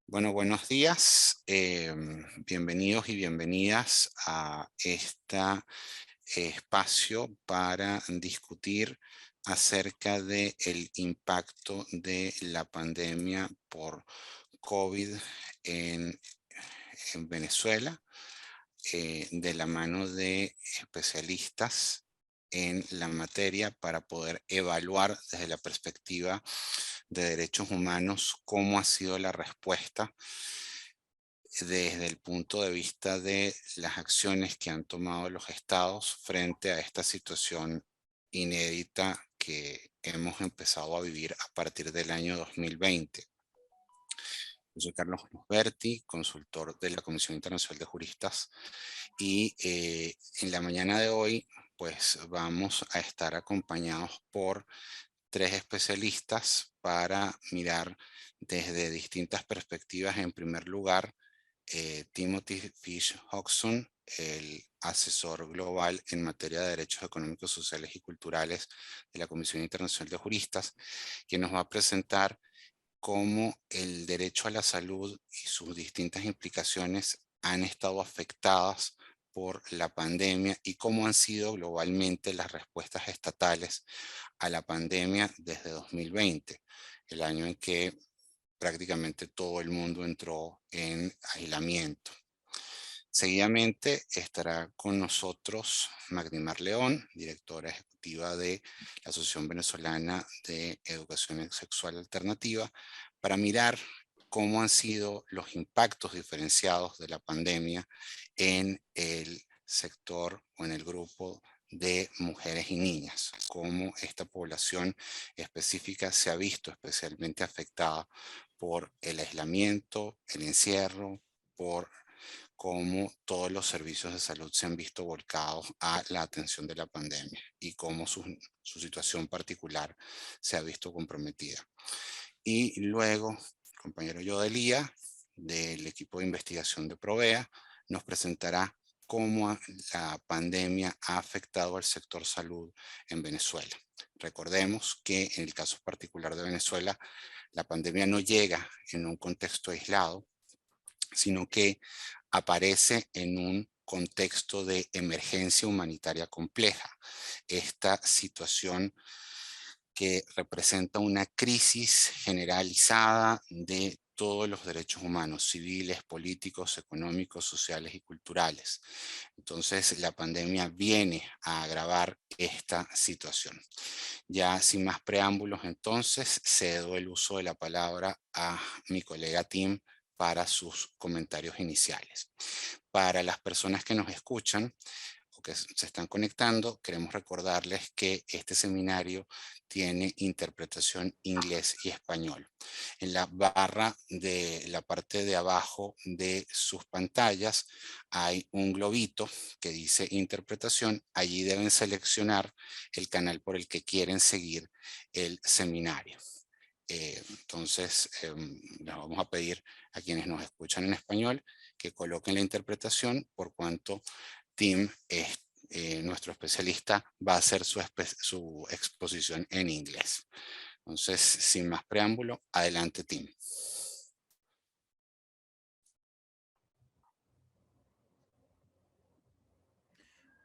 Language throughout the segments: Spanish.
Bueno, buenos días. Bienvenidos y bienvenidas a este espacio para discutir acerca del impacto de la pandemia por COVID en, en Venezuela, de la mano de especialistas en la materia para poder evaluar desde la perspectiva de derechos humanos cómo ha sido la respuesta desde el punto de vista de las acciones que han tomado los estados frente a esta situación inédita que hemos empezado a vivir a partir del año 2020. Yo soy Carlos Berti, consultor de la Comisión Internacional de Juristas, y en la mañana de hoy pues vamos a estar acompañados por tres especialistas para mirar desde distintas perspectivas. En primer lugar, Timothy Fish Hodgson, el asesor global en materia de derechos económicos, sociales y culturales de la Comisión Internacional de Juristas, que nos va a presentar cómo el derecho a la salud y sus distintas implicaciones han estado afectadas por la pandemia y cómo han sido globalmente las respuestas estatales a la pandemia desde 2020, el año en que prácticamente todo el mundo entró en aislamiento. Seguidamente estará con nosotros Magdimar León, directora ejecutiva de la Asociación Venezolana de Educación Sexual Alternativa, para mirar cómo han sido los impactos diferenciados de la pandemia en el sector o en el grupo de mujeres y niñas, cómo esta población específica se ha visto especialmente afectada por el aislamiento, el encierro, por cómo todos los servicios de salud se han visto volcados a la atención de la pandemia y cómo su situación particular se ha visto comprometida. Y luego, el compañero Yodelía, del equipo de investigación de Provea, nos presentará cómo la pandemia ha afectado al sector salud en Venezuela. Recordemos que en el caso particular de Venezuela, la pandemia no llega en un contexto aislado, sino que aparece en un contexto de emergencia humanitaria compleja. Esta situación que representa una crisis generalizada de todos los derechos humanos, civiles, políticos, económicos, sociales y culturales. Entonces, la pandemia viene a agravar esta situación. Ya sin más preámbulos, entonces, cedo el uso de la palabra a mi colega Tim para sus comentarios iniciales. Para las personas que nos escuchan o que se están conectando, queremos recordarles que este seminario tiene interpretación inglés y español. En la barra de la parte de abajo de sus pantallas hay un globito que dice interpretación. Allí deben seleccionar el canal por el que quieren seguir el seminario. Entonces, les vamos a pedir a quienes nos escuchan en español que coloquen la interpretación, por cuanto Tim, nuestro especialista, va a hacer su exposición en inglés. Entonces, sin más preámbulo, adelante, Tim.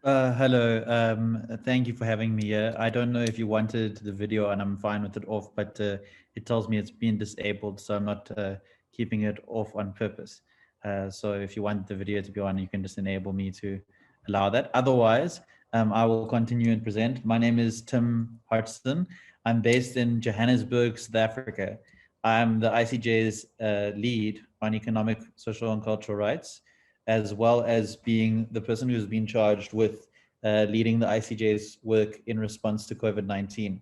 Hello. Thank you for having me here. I don't know if you wanted the video and I'm fine with it off, but it tells me it's been disabled, so I'm not keeping it off on purpose. So if you want the video to be on, you can just enable me to allow that. Otherwise, I will continue and present. My name is Tim Hartson. I'm based in Johannesburg, South Africa. I'm the ICJ's lead on economic, social, and cultural rights, as well as being the person who's been charged with leading the ICJ's work in response to COVID-19.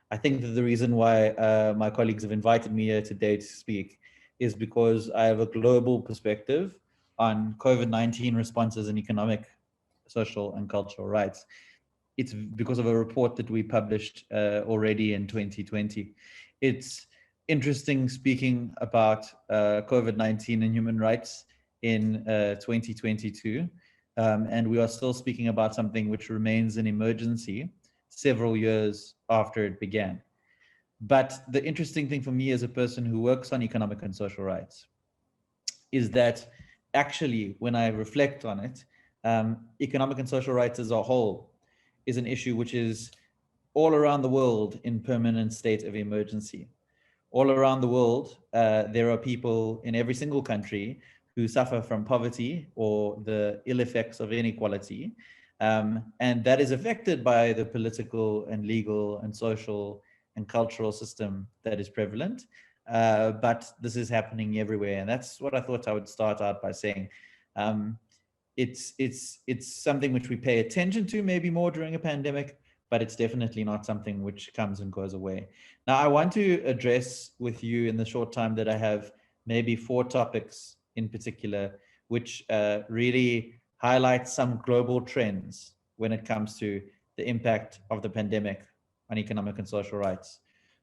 I think that the reason why my colleagues have invited me here today to speak is because I have a global perspective on COVID-19 responses in economic, social, and cultural rights. It's because of a report that we published already in 2020. It's interesting speaking about COVID-19 and human rights in 2022. And we are still speaking about something which remains an emergency several years after it began. But the interesting thing for me as a person who works on economic and social rights is that actually, when I reflect on it, economic and social rights as a whole is an issue which is all around the world in permanent state of emergency. All around the world, there are people in every single country who suffer from poverty or the ill effects of inequality. And that is affected by the political and legal and social and cultural system that is prevalent. But this is happening everywhere. And that's what I thought I would start out by saying. It's something which we pay attention to maybe more during a pandemic, but it's definitely not something which comes and goes away. Now, I want to address with you in the short time that I have maybe 4 topics in particular, which really highlight some global trends when it comes to the impact of the pandemic on economic and social rights.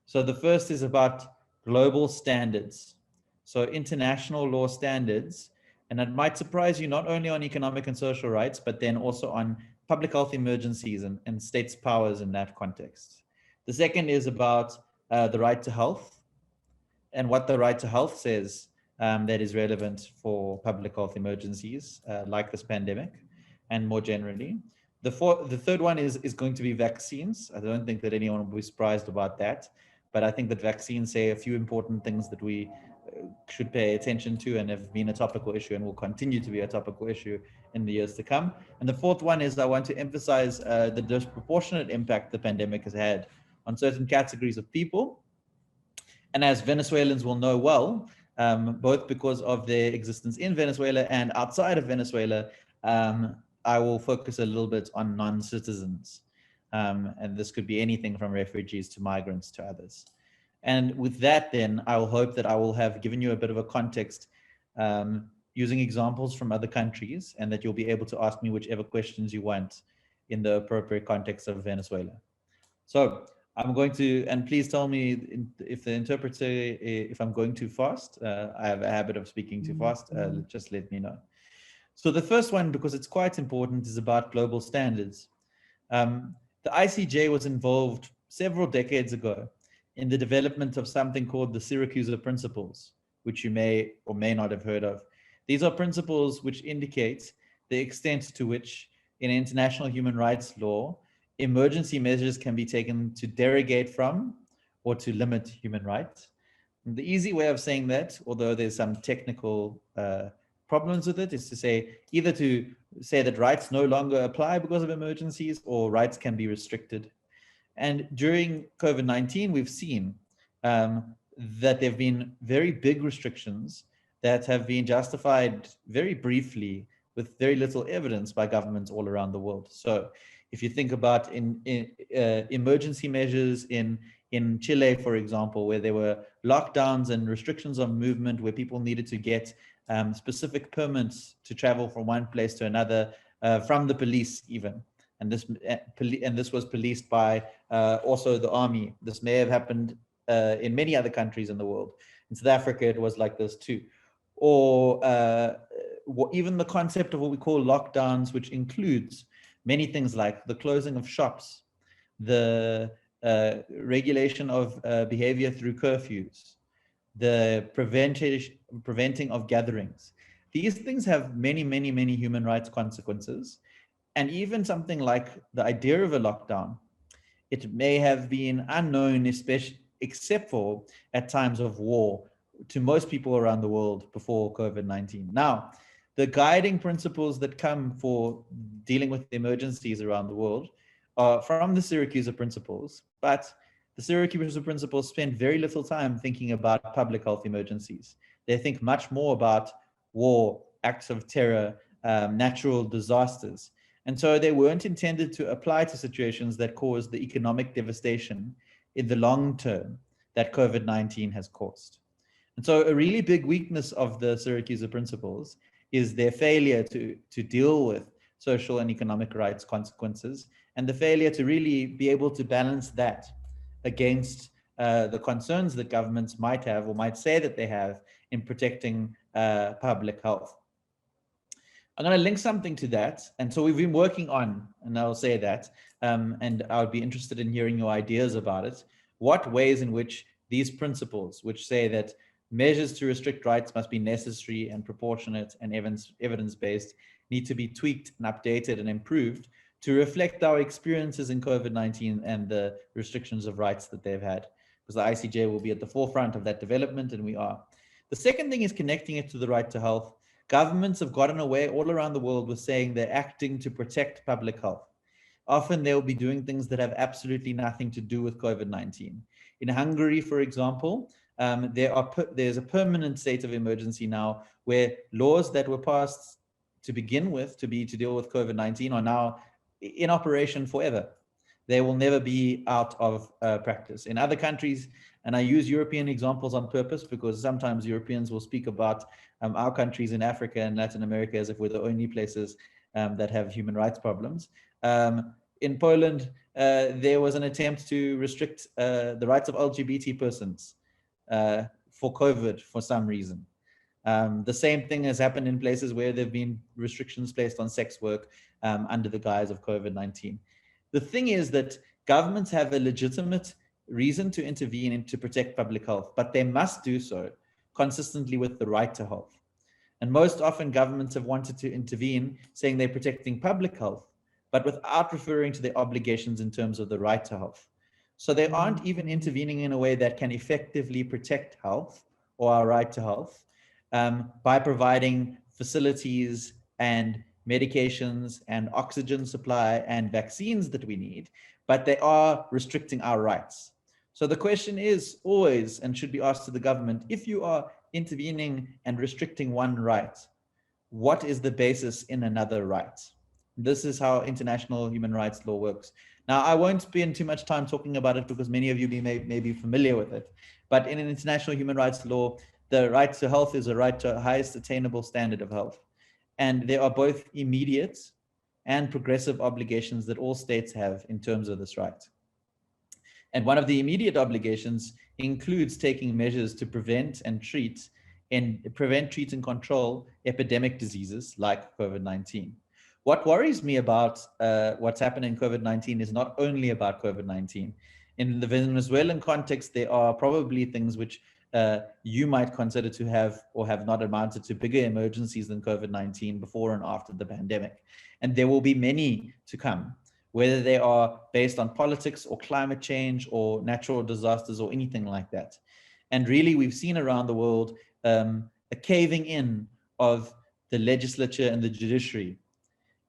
So the first is about global standards. So international law standards, and it might surprise you not only on economic and social rights, but then also on public health emergencies and states' powers in that context. The second is about the right to health and what the right to health says that is relevant for public health emergencies like this pandemic and more generally. The third one is going to be vaccines. I don't think that anyone will be surprised about that, but I think that vaccines say a few important things that we should pay attention to and have been a topical issue and will continue to be a topical issue in the years to come. And the fourth one is I want to emphasize the disproportionate impact the pandemic has had on certain categories of people. And as Venezuelans will know well, both because of their existence in Venezuela and outside of Venezuela, I will focus a little bit on non-citizens. And this could be anything from refugees to migrants to others. And with that, then, I will hope that I will have given you a bit of a context using examples from other countries, and that you'll be able to ask me whichever questions you want in the appropriate context of Venezuela. So I'm going to, and please tell me if the interpreter, if I'm going too fast. I have a habit of speaking too fast. Just let me know. So the first one, because it's quite important, is about global standards. The ICJ was involved several decades ago in the development of something called the Syracuse Principles, which you may or may not have heard of. These are principles which indicate the extent to which in international human rights law, emergency measures can be taken to derogate from or to limit human rights. And the easy way of saying that, although there's some technical problems with it, is to say either to say that rights no longer apply because of emergencies or rights can be restricted. And during COVID-19, we've seen that there have been very big restrictions that have been justified very briefly with very little evidence by governments all around the world. So if you think about emergency measures in Chile, for example, where there were lockdowns and restrictions on movement, where people needed to get specific permits to travel from one place to another, from the police even. And this was policed by also the army. This may have happened in many other countries in the world. In South Africa, it was like this too. Or even the concept of what we call lockdowns, which includes many things like the closing of shops, the regulation of behavior through curfews, the preventing of gatherings. These things have many, many, many human rights consequences. And even something like the idea of a lockdown, it may have been unknown, especially except for at times of war, to most people around the world before COVID-19. Now, the guiding principles that come for dealing with emergencies around the world are from the Syracuse Principles, but the Syracuse Principles spend very little time thinking about public health emergencies. They think much more about war, acts of terror, natural disasters. And so they weren't intended to apply to situations that cause the economic devastation in the long term that COVID-19 has caused. And so a really big weakness of the Syracuse Principles is their failure to deal with social and economic rights consequences, and the failure to really be able to balance that against the concerns that governments might have or might say that they have in protecting public health. I'm going to link something to that. And so we've been working on, and I'll say that, and I would be interested in hearing your ideas about it, what ways in which these principles, which say that Measures to restrict rights must be necessary and proportionate and evidence-based, need to be tweaked and updated and improved to reflect our experiences in COVID-19 and the restrictions of rights that they've had, because the ICJ will be at the forefront of that development, and we are. The second thing is connecting it to the right to health. Governments have gotten away all around the world with saying they're acting to protect public health. Often they'll be doing things that have absolutely nothing to do with COVID-19. In Hungary, for example, there's a permanent state of emergency now where laws that were passed to begin with to deal with COVID-19 are now in operation forever. They will never be out of practice. In other countries, and I use European examples on purpose because sometimes Europeans will speak about our countries in Africa and Latin America as if we're the only places that have human rights problems. In Poland, there was an attempt to restrict the rights of LGBT persons for COVID for some reason. The same thing has happened in places where there have been restrictions placed on sex work under the guise of COVID-19. The thing is that governments have a legitimate reason to intervene and to protect public health, but they must do so consistently with the right to health. And most often governments have wanted to intervene saying they're protecting public health, but without referring to their obligations in terms of the right to health. So they aren't even intervening in a way that can effectively protect health or our right to health by providing facilities and medications and oxygen supply and vaccines that we need, but they are restricting our rights. So the question is always, and should be asked to the government, if you are intervening and restricting one right, what is the basis in another right? This is how international human rights law works. Now, I won't spend too much time talking about it because many of you may be familiar with it, but in an international human rights law, the right to health is a right to a highest attainable standard of health. And there are both immediate and progressive obligations that all states have in terms of this right. And one of the immediate obligations includes taking measures to prevent, treat, and control epidemic diseases like COVID-19. What worries me about what's happening in COVID-19 is not only about COVID-19. In the Venezuelan context, there are probably things which you might consider to have or have not amounted to bigger emergencies than COVID-19 before and after the pandemic. And there will be many to come, whether they are based on politics or climate change or natural disasters or anything like that. And really, we've seen around the world a caving in of the legislature and the judiciary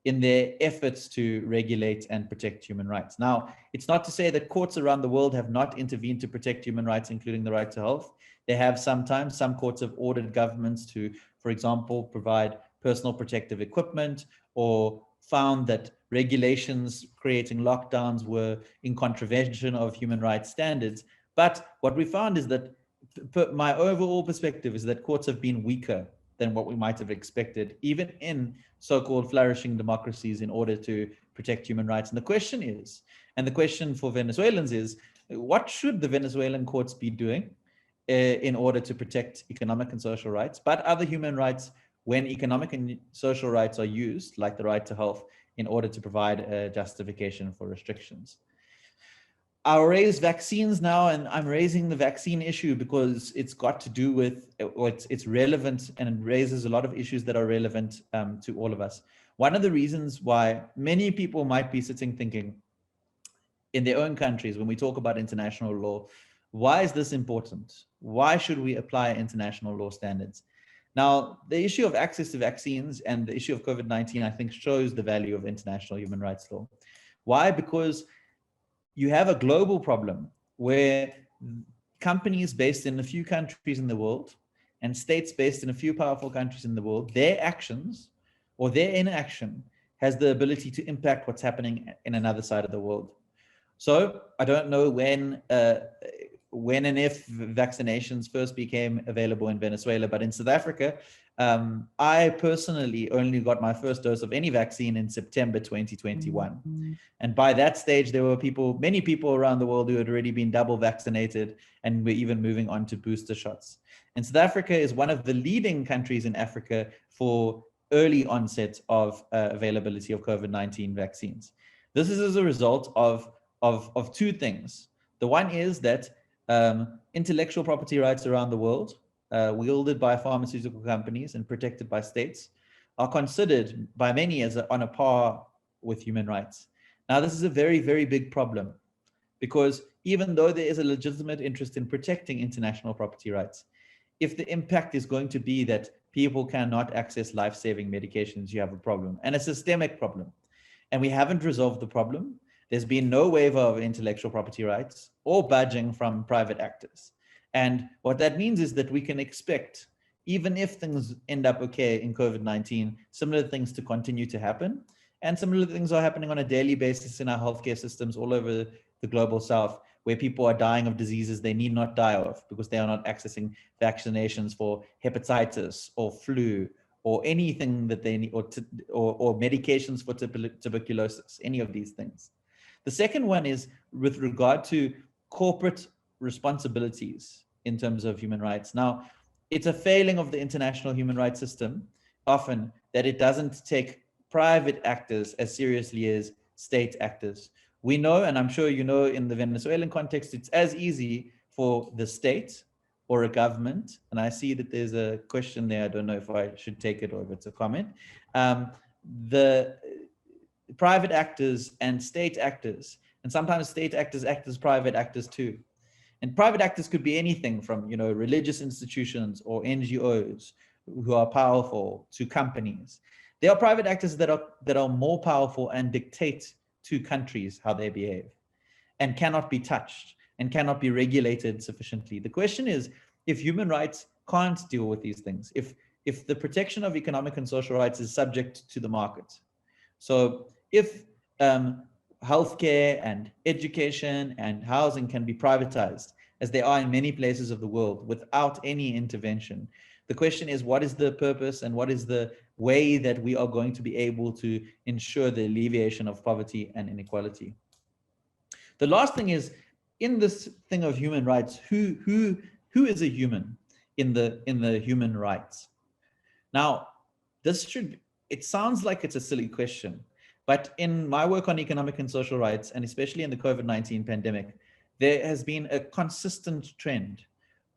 in their efforts to regulate and protect human rights. Now, it's not to say that courts around the world have not intervened to protect human rights, including the right to health. They have sometimes. Some courts have ordered governments to, for example, provide personal protective equipment, or found that regulations creating lockdowns were in contravention of human rights standards. But what we found is that my overall perspective is that courts have been weaker than what we might have expected, even in so-called flourishing democracies, in order to protect human rights. And the question is, and the question for Venezuelans is, what should the Venezuelan courts be doing in order to protect economic and social rights, but other human rights, when economic and social rights are used, like the right to health, in order to provide a justification for restrictions? I'll raise vaccines now, and I'm raising the vaccine issue because it's got to do with, or it's relevant, and it raises a lot of issues that are relevant to all of us. One of the reasons why many people might be sitting thinking in their own countries, when we talk about international law, why is this important? Why should we apply international law standards? Now, the issue of access to vaccines and the issue of COVID-19, I think, shows the value of international human rights law. Why? Because you have a global problem where companies based in a few countries in the world and states based in a few powerful countries in the world, their actions or their inaction has the ability to impact what's happening in another side of the world. So I don't know when and if vaccinations first became available in Venezuela, but in South Africa, I personally only got my first dose of any vaccine in September 2021. And by that stage, there were many people around the world who had already been double vaccinated and were even moving on to booster shots. And South Africa is one of the leading countries in Africa for early onset of availability of COVID-19 vaccines. This is as a result of two things. The one is that intellectual property rights around the world wielded by pharmaceutical companies and protected by states are considered by many as on a par with human rights. Now, this is a very, very big problem, because even though there is a legitimate interest in protecting international property rights, if the impact is going to be that people cannot access life-saving medications, you have a problem, and a systemic problem. And we haven't resolved the problem. There's been no waiver of intellectual property rights or budging from private actors. And what that means is that we can expect, even if things end up okay in COVID-19, similar things to continue to happen. And similar things are happening on a daily basis in our healthcare systems all over the global south, where people are dying of diseases they need not die of because they are not accessing vaccinations for hepatitis or flu or anything that they need, or medications for tuberculosis, any of these things. The second one is with regard to corporate responsibilities in terms of human rights. Now, it's a failing of the international human rights system often that it doesn't take private actors as seriously as state actors. We know, and I'm sure you know, in the Venezuelan context, it's as easy for the state or a government, and I see that there's a question there, I don't know if I should take it or if it's a comment. The private actors and state actors, and sometimes state actors act as private actors too. And private actors could be anything from, religious institutions or NGOs who are powerful to companies. There are private actors that are more powerful and dictate to countries how they behave and cannot be touched and cannot be regulated sufficiently. The question is, if human rights can't deal with these things, if the protection of economic and social rights is subject to the market. So if healthcare and education and housing can be privatized, as they are in many places of the world, without any intervention, the question is, what is the purpose and what is the way that we are going to be able to ensure the alleviation of poverty and inequality? The last thing is, in this thing of human rights, who is a human in the human rights? Now, it sounds like it's a silly question, but in my work on economic and social rights, and especially in the COVID-19 pandemic, there has been a consistent trend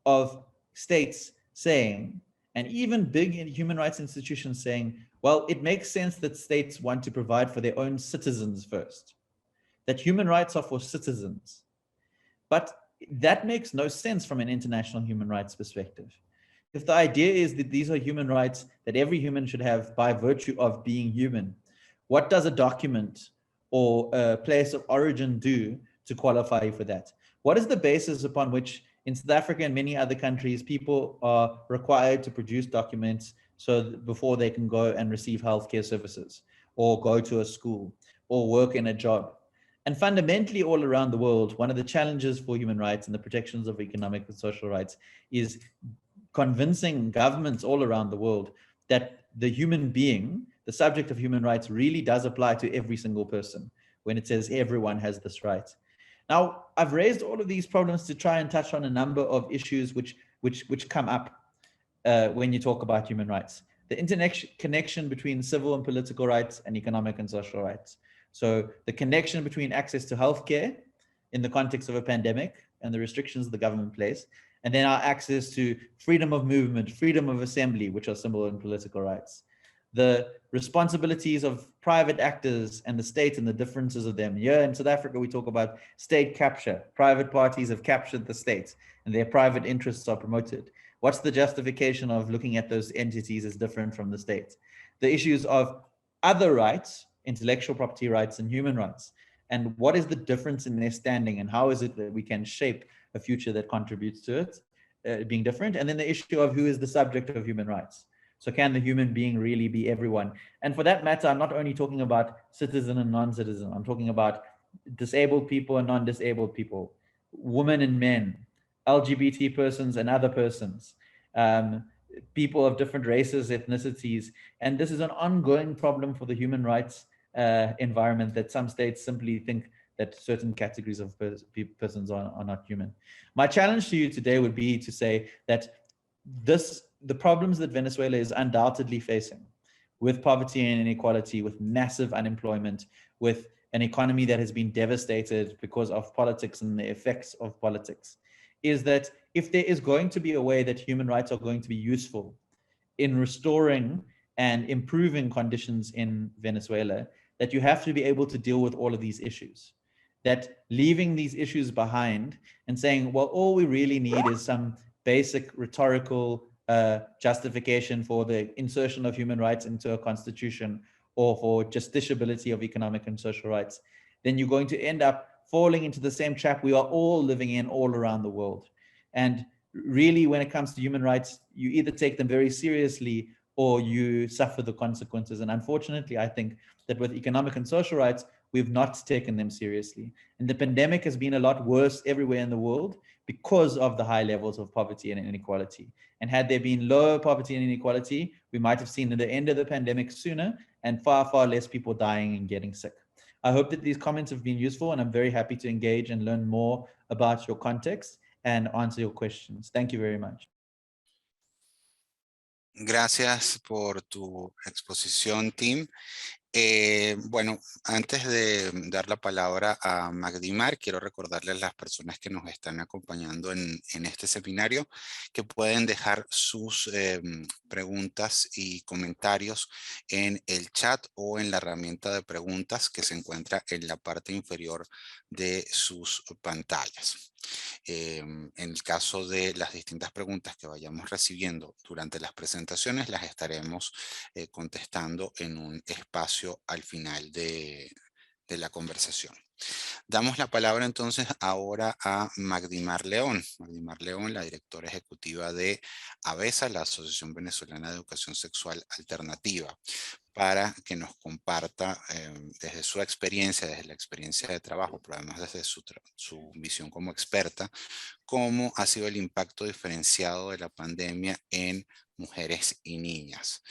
of states saying, and even big human rights institutions saying, well, it makes sense that states want to provide for their own citizens first, that human rights are for citizens. But that makes no sense from an international human rights perspective. If the idea is that these are human rights that every human should have by virtue of being human, what does a document or a place of origin do to qualify for that? What is the basis upon which in South Africa and many other countries, people are required to produce documents before they can go and receive healthcare services or go to a school or work in a job? And fundamentally, all around the world, one of the challenges for human rights and the protections of economic and social rights is convincing governments all around the world that the human being, the subject of human rights, really does apply to every single person when it says everyone has this right. Now, I've raised all of these problems to try and touch on a number of issues which come up when you talk about human rights. The interconnection between civil and political rights and economic and social rights. So the connection between access to healthcare in the context of a pandemic and the restrictions the government placed, and then our access to freedom of movement, freedom of assembly, which are civil and political rights. The responsibilities of private actors and the state and the differences of them. Here in South Africa, we talk about state capture. Private parties have captured the state and their private interests are promoted. What's the justification of looking at those entities as different from the state? The issues of other rights, intellectual property rights and human rights, and what is the difference in their standing and how is it that we can shape a future that contributes to it being different? And then the issue of who is the subject of human rights. So can the human being really be everyone? And for that matter, I'm not only talking about citizen and non-citizen, I'm talking about disabled people and non-disabled people, women and men, LGBT persons and other persons, people of different races, ethnicities. And this is an ongoing problem for the human rights environment, that some states simply think that certain categories of persons are not human. My challenge to you today would be to say that the problems that Venezuela is undoubtedly facing, with poverty and inequality, with massive unemployment, with an economy that has been devastated because of politics and the effects of politics, is that if there is going to be a way that human rights are going to be useful in restoring and improving conditions in Venezuela, that you have to be able to deal with all of these issues. That leaving these issues behind and saying, well, all we really need is some basic rhetorical justification for the insertion of human rights into a constitution or for justiciability of economic and social rights, then you're going to end up falling into the same trap we are all living in all around the world. And really, when it comes to human rights, you either take them very seriously or you suffer the consequences. And unfortunately, I think that with economic and social rights, we've not taken them seriously. And the pandemic has been a lot worse everywhere in the world because of the high levels of poverty and inequality. And had there been lower poverty and inequality, we might have seen the end of the pandemic sooner and far, far less people dying and getting sick. I hope that these comments have been useful, and I'm very happy to engage and learn more about your context and answer your questions. Thank you very much. Gracias por tu exposición, Tim. Bueno, antes de dar la palabra a Magdimar, quiero recordarles a las personas que nos están acompañando en este seminario que pueden dejar sus preguntas y comentarios en el chat o en la herramienta de preguntas que se encuentra en la parte inferior de sus pantallas. En el caso de las distintas preguntas que vayamos recibiendo durante las presentaciones, las estaremos contestando en un espacio al final de la conversación. Damos la palabra entonces ahora a Magdimar León. Magdimar León, la directora ejecutiva de AVESA, la Asociación Venezolana de Educación Sexual Alternativa, para que nos comparta desde su experiencia, desde la experiencia de trabajo, pero además desde su visión como experta, cómo ha sido el impacto diferenciado de la pandemia en mujeres y niñas.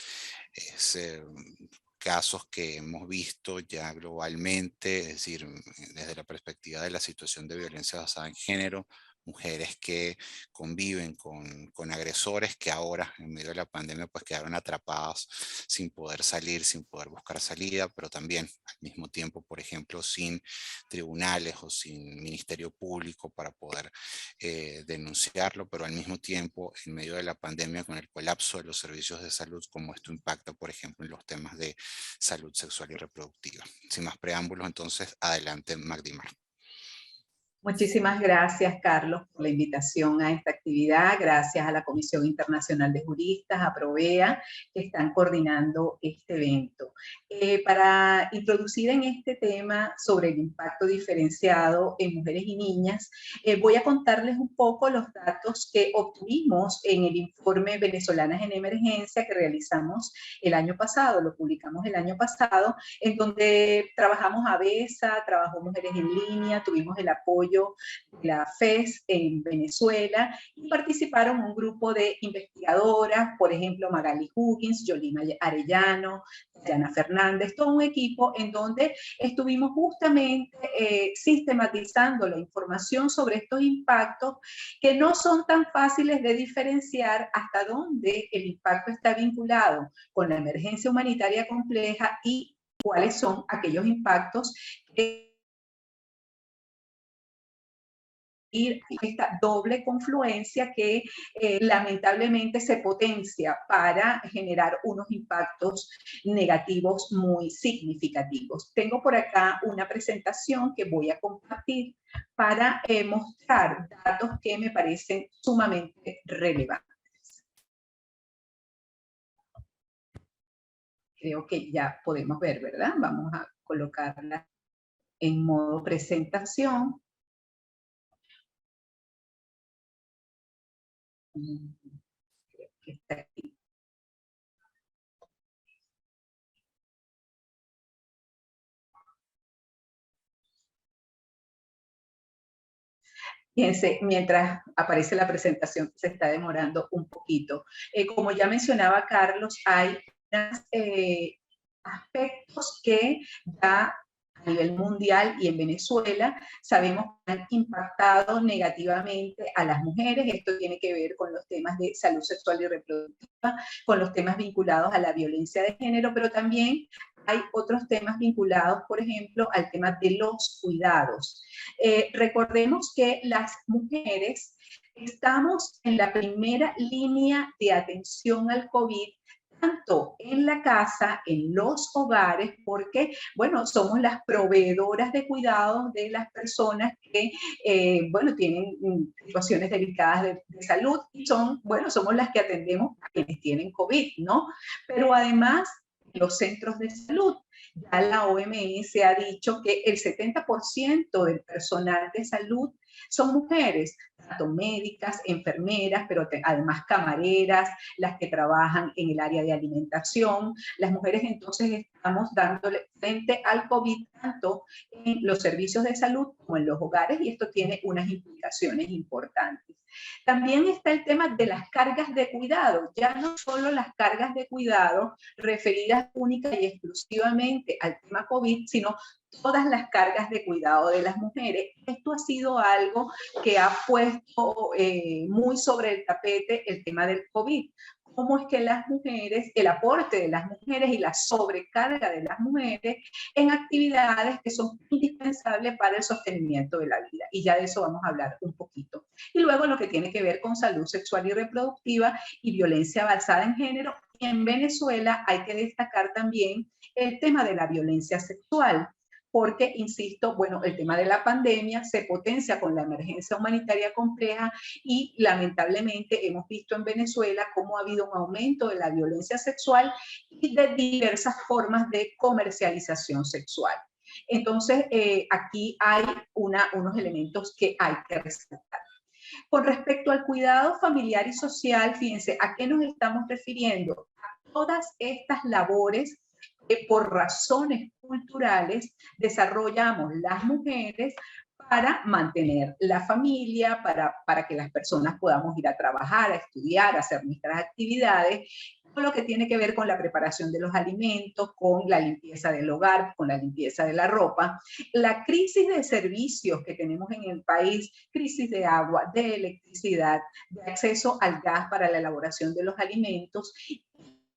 Casos que hemos visto ya globalmente, es decir, desde la perspectiva de la situación de violencia basada en género, mujeres que conviven con agresores que ahora en medio de la pandemia pues quedaron atrapadas sin poder salir, sin poder buscar salida, pero también al mismo tiempo, por ejemplo, sin tribunales o sin ministerio público para poder denunciarlo, pero al mismo tiempo en medio de la pandemia con el colapso de los servicios de salud, como esto impacta, por ejemplo, en los temas de salud sexual y reproductiva. Sin más preámbulos, entonces, adelante, Magdimar. Muchísimas gracias, Carlos, por la invitación a esta actividad. Gracias a la Comisión Internacional de Juristas, a Provea, que están coordinando este evento. Para introducir en este tema sobre el impacto diferenciado en mujeres y niñas, voy a contarles un poco los datos que obtuvimos en el informe Venezolanas en Emergencia que realizamos el año pasado, lo publicamos el año pasado, en donde trabajamos AVESA, trabajó Mujeres en Línea, tuvimos el apoyo de la FES en Venezuela y participaron un grupo de investigadoras, por ejemplo, Magali Huggins, Yolima Arellano, Diana Fernández, todo un equipo en donde estuvimos justamente sistematizando la información sobre estos impactos que no son tan fáciles de diferenciar hasta dónde el impacto está vinculado con la emergencia humanitaria compleja y cuáles son aquellos impactos que esta doble confluencia que lamentablemente se potencia para generar unos impactos negativos muy significativos. Tengo por acá una presentación que voy a compartir para mostrar datos que me parecen sumamente relevantes. Creo que ya podemos ver, ¿verdad? Vamos a colocarla en modo presentación. Creo que está aquí. Fíjense, mientras aparece la presentación, se está demorando un poquito. Como ya mencionaba Carlos, hay aspectos que ya a nivel mundial y en Venezuela sabemos que han impactado negativamente a las mujeres. Esto tiene que ver con los temas de salud sexual y reproductiva, con los temas vinculados a la violencia de género, pero también hay otros temas vinculados, por ejemplo, al tema de los cuidados. Recordemos que las mujeres Estamos en la primera línea de atención al COVID, tanto en la casa, en los hogares, porque, bueno, somos las proveedoras de cuidados de las personas que, bueno, tienen situaciones delicadas de salud y son, bueno, somos las que atendemos a quienes tienen COVID, ¿no? Pero además, los centros de salud. Ya la OMS ha dicho que el 70% del personal de salud son mujeres, tanto médicas, enfermeras, pero además camareras, las que trabajan en el área de alimentación. Las mujeres entonces estamos dándole frente al COVID tanto en los servicios de salud como en los hogares y esto tiene unas implicaciones importantes. También está el tema de las cargas de cuidado, ya no solo las cargas de cuidado referidas única y exclusivamente al tema COVID, sino todas las cargas de cuidado de las mujeres. Esto ha sido algo que ha puesto muy sobre el tapete el tema del COVID. Cómo es que las mujeres, el aporte de las mujeres y la sobrecarga de las mujeres en actividades que son indispensables para el sostenimiento de la vida. Y ya de eso vamos a hablar un poquito. Y luego lo que tiene que ver con salud sexual y reproductiva y violencia basada en género. Y en Venezuela hay que destacar también el tema de la violencia sexual, porque, insisto, bueno, el tema de la pandemia se potencia con la emergencia humanitaria compleja y lamentablemente hemos visto en Venezuela cómo ha habido un aumento de la violencia sexual y de diversas formas de comercialización sexual. Entonces, aquí hay unos elementos que hay que resaltar. Con respecto al cuidado familiar y social, fíjense, ¿a qué nos estamos refiriendo? A todas estas labores que por razones culturales desarrollamos las mujeres para mantener la familia, para que las personas podamos ir a trabajar, a estudiar, a hacer nuestras actividades, todo lo que tiene que ver con la preparación de los alimentos, con la limpieza del hogar, con la limpieza de la ropa. La crisis de servicios que tenemos en el país, crisis de agua, de electricidad, de acceso al gas para la elaboración de los alimentos,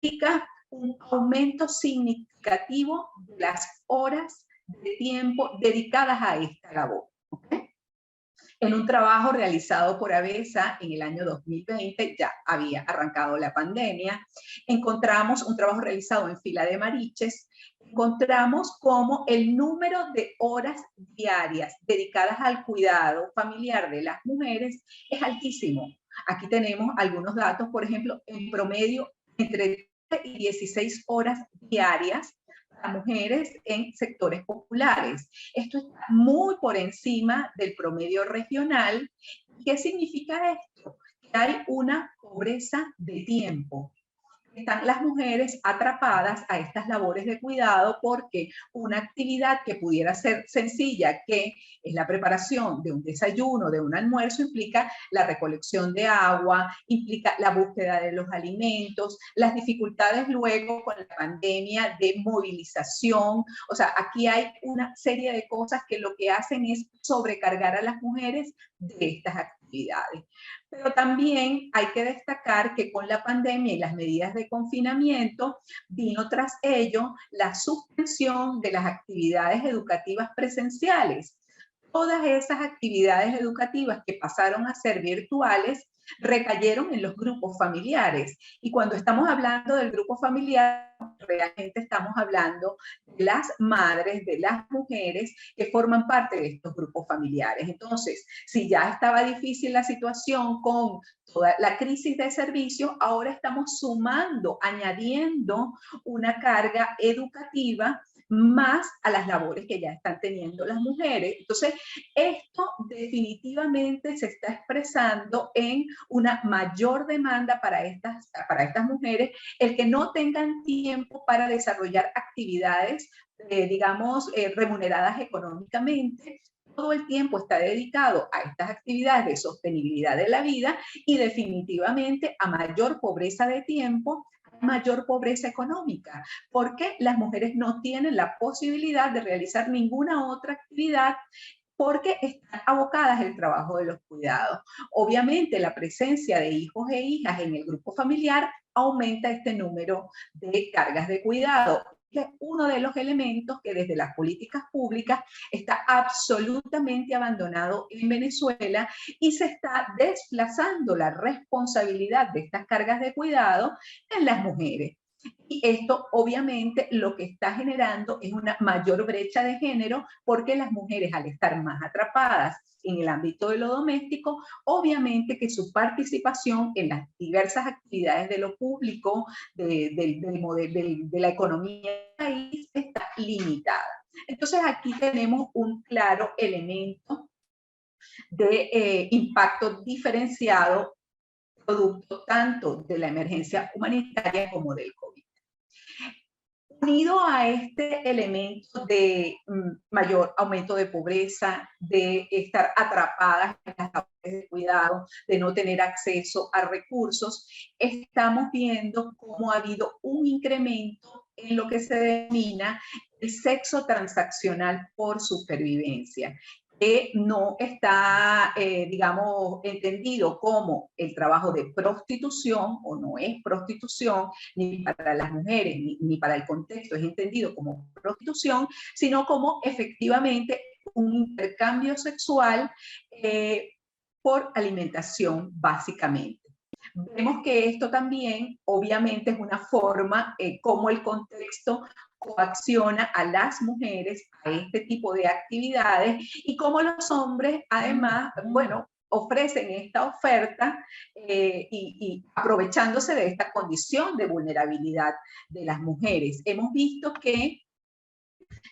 implica un aumento significativo de las horas de tiempo dedicadas a esta labor. ¿Okay? En un trabajo realizado por ABESA en el año 2020, ya había arrancado la pandemia, encontramos un trabajo realizado en Fila de Mariches, encontramos cómo el número de horas diarias dedicadas al cuidado familiar de las mujeres es altísimo. Aquí tenemos algunos datos, por ejemplo, en promedio entre y 16 horas diarias para mujeres en sectores populares. Esto está muy por encima del promedio regional. ¿Qué significa esto? Que hay una pobreza de tiempo. Están las mujeres atrapadas a estas labores de cuidado porque una actividad que pudiera ser sencilla, que es la preparación de un desayuno, de un almuerzo, implica la recolección de agua, implica la búsqueda de los alimentos, las dificultades luego con la pandemia de movilización. O sea, aquí hay una serie de cosas que lo que hacen es sobrecargar a las mujeres de estas actividades. Pero también hay que destacar que con la pandemia y las medidas de confinamiento vino tras ello la suspensión de las actividades educativas presenciales. Todas esas actividades educativas que pasaron a ser virtuales recayeron en los grupos familiares. Y cuando estamos hablando del grupo familiar, realmente estamos hablando de las madres, de las mujeres que forman parte de estos grupos familiares. Entonces, si ya estaba difícil la situación con toda la crisis de servicios, ahora estamos sumando, añadiendo una carga educativa más a las labores que ya están teniendo las mujeres. Entonces, esto definitivamente se está expresando en una mayor demanda para estas mujeres, el que no tengan tiempo para desarrollar actividades, digamos, remuneradas económicamente. Todo el tiempo está dedicado a estas actividades de sostenibilidad de la vida y definitivamente a mayor pobreza de tiempo, mayor pobreza económica, porque las mujeres no tienen la posibilidad de realizar ninguna otra actividad porque están abocadas al trabajo de los cuidados. Obviamente, la presencia de hijos e hijas en el grupo familiar aumenta este número de cargas de cuidado. este es uno de los elementos que desde las políticas públicas está absolutamente abandonado en Venezuela y se está desplazando la responsabilidad de estas cargas de cuidado en las mujeres. Y esto obviamente lo que está generando es una mayor brecha de género porque las mujeres al estar más atrapadas en el ámbito de lo doméstico, obviamente que su participación en las diversas actividades de lo público, de la economía del país, está limitada. Entonces aquí tenemos un claro elemento de impacto diferenciado producto tanto de la emergencia humanitaria como del COVID. Unido a este elemento de mayor aumento de pobreza, de estar atrapadas en las labores de cuidado, de no tener acceso a recursos, estamos viendo cómo ha habido un incremento en lo que se denomina el sexo transaccional por supervivencia, que no está, digamos, entendido como el trabajo de prostitución, o no es prostitución, ni para las mujeres, ni para el contexto es entendido como prostitución, sino como efectivamente un intercambio sexual por alimentación, básicamente. Vemos que esto también, obviamente, es una forma como el contexto coacciona a las mujeres a este tipo de actividades y como los hombres, además, bueno, ofrecen esta oferta y aprovechándose de esta condición de vulnerabilidad de las mujeres. Hemos visto que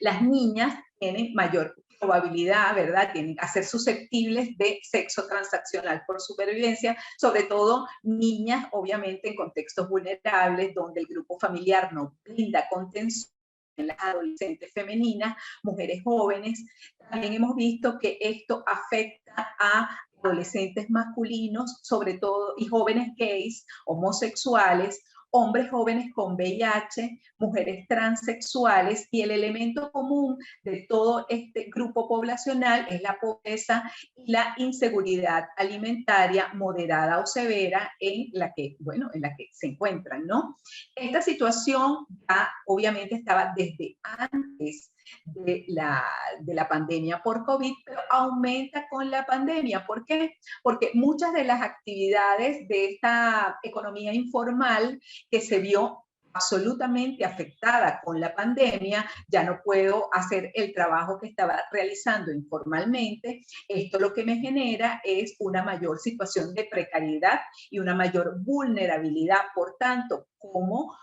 las niñas tienen mayor probabilidad, ¿verdad?, tienen a ser susceptibles de sexo transaccional por supervivencia, sobre todo niñas, obviamente, en contextos vulnerables, donde el grupo familiar no brinda contención, en las adolescentes femeninas, mujeres jóvenes. También hemos visto que esto afecta a adolescentes masculinos, sobre todo, y jóvenes gays, homosexuales, hombres jóvenes con VIH, mujeres transexuales, y el elemento común de todo este grupo poblacional es la pobreza y la inseguridad alimentaria moderada o severa en la que, bueno, en la que se encuentran, ¿no? Esta situación ya obviamente estaba desde antes de la pandemia por COVID, pero aumenta con la pandemia. ¿Por qué? Porque muchas de las actividades de esta economía informal que se vio absolutamente afectada con la pandemia, ya no puedo hacer el trabajo que estaba realizando informalmente. Esto lo que me genera es una mayor situación de precariedad y una mayor vulnerabilidad. Por tanto, ¿cómo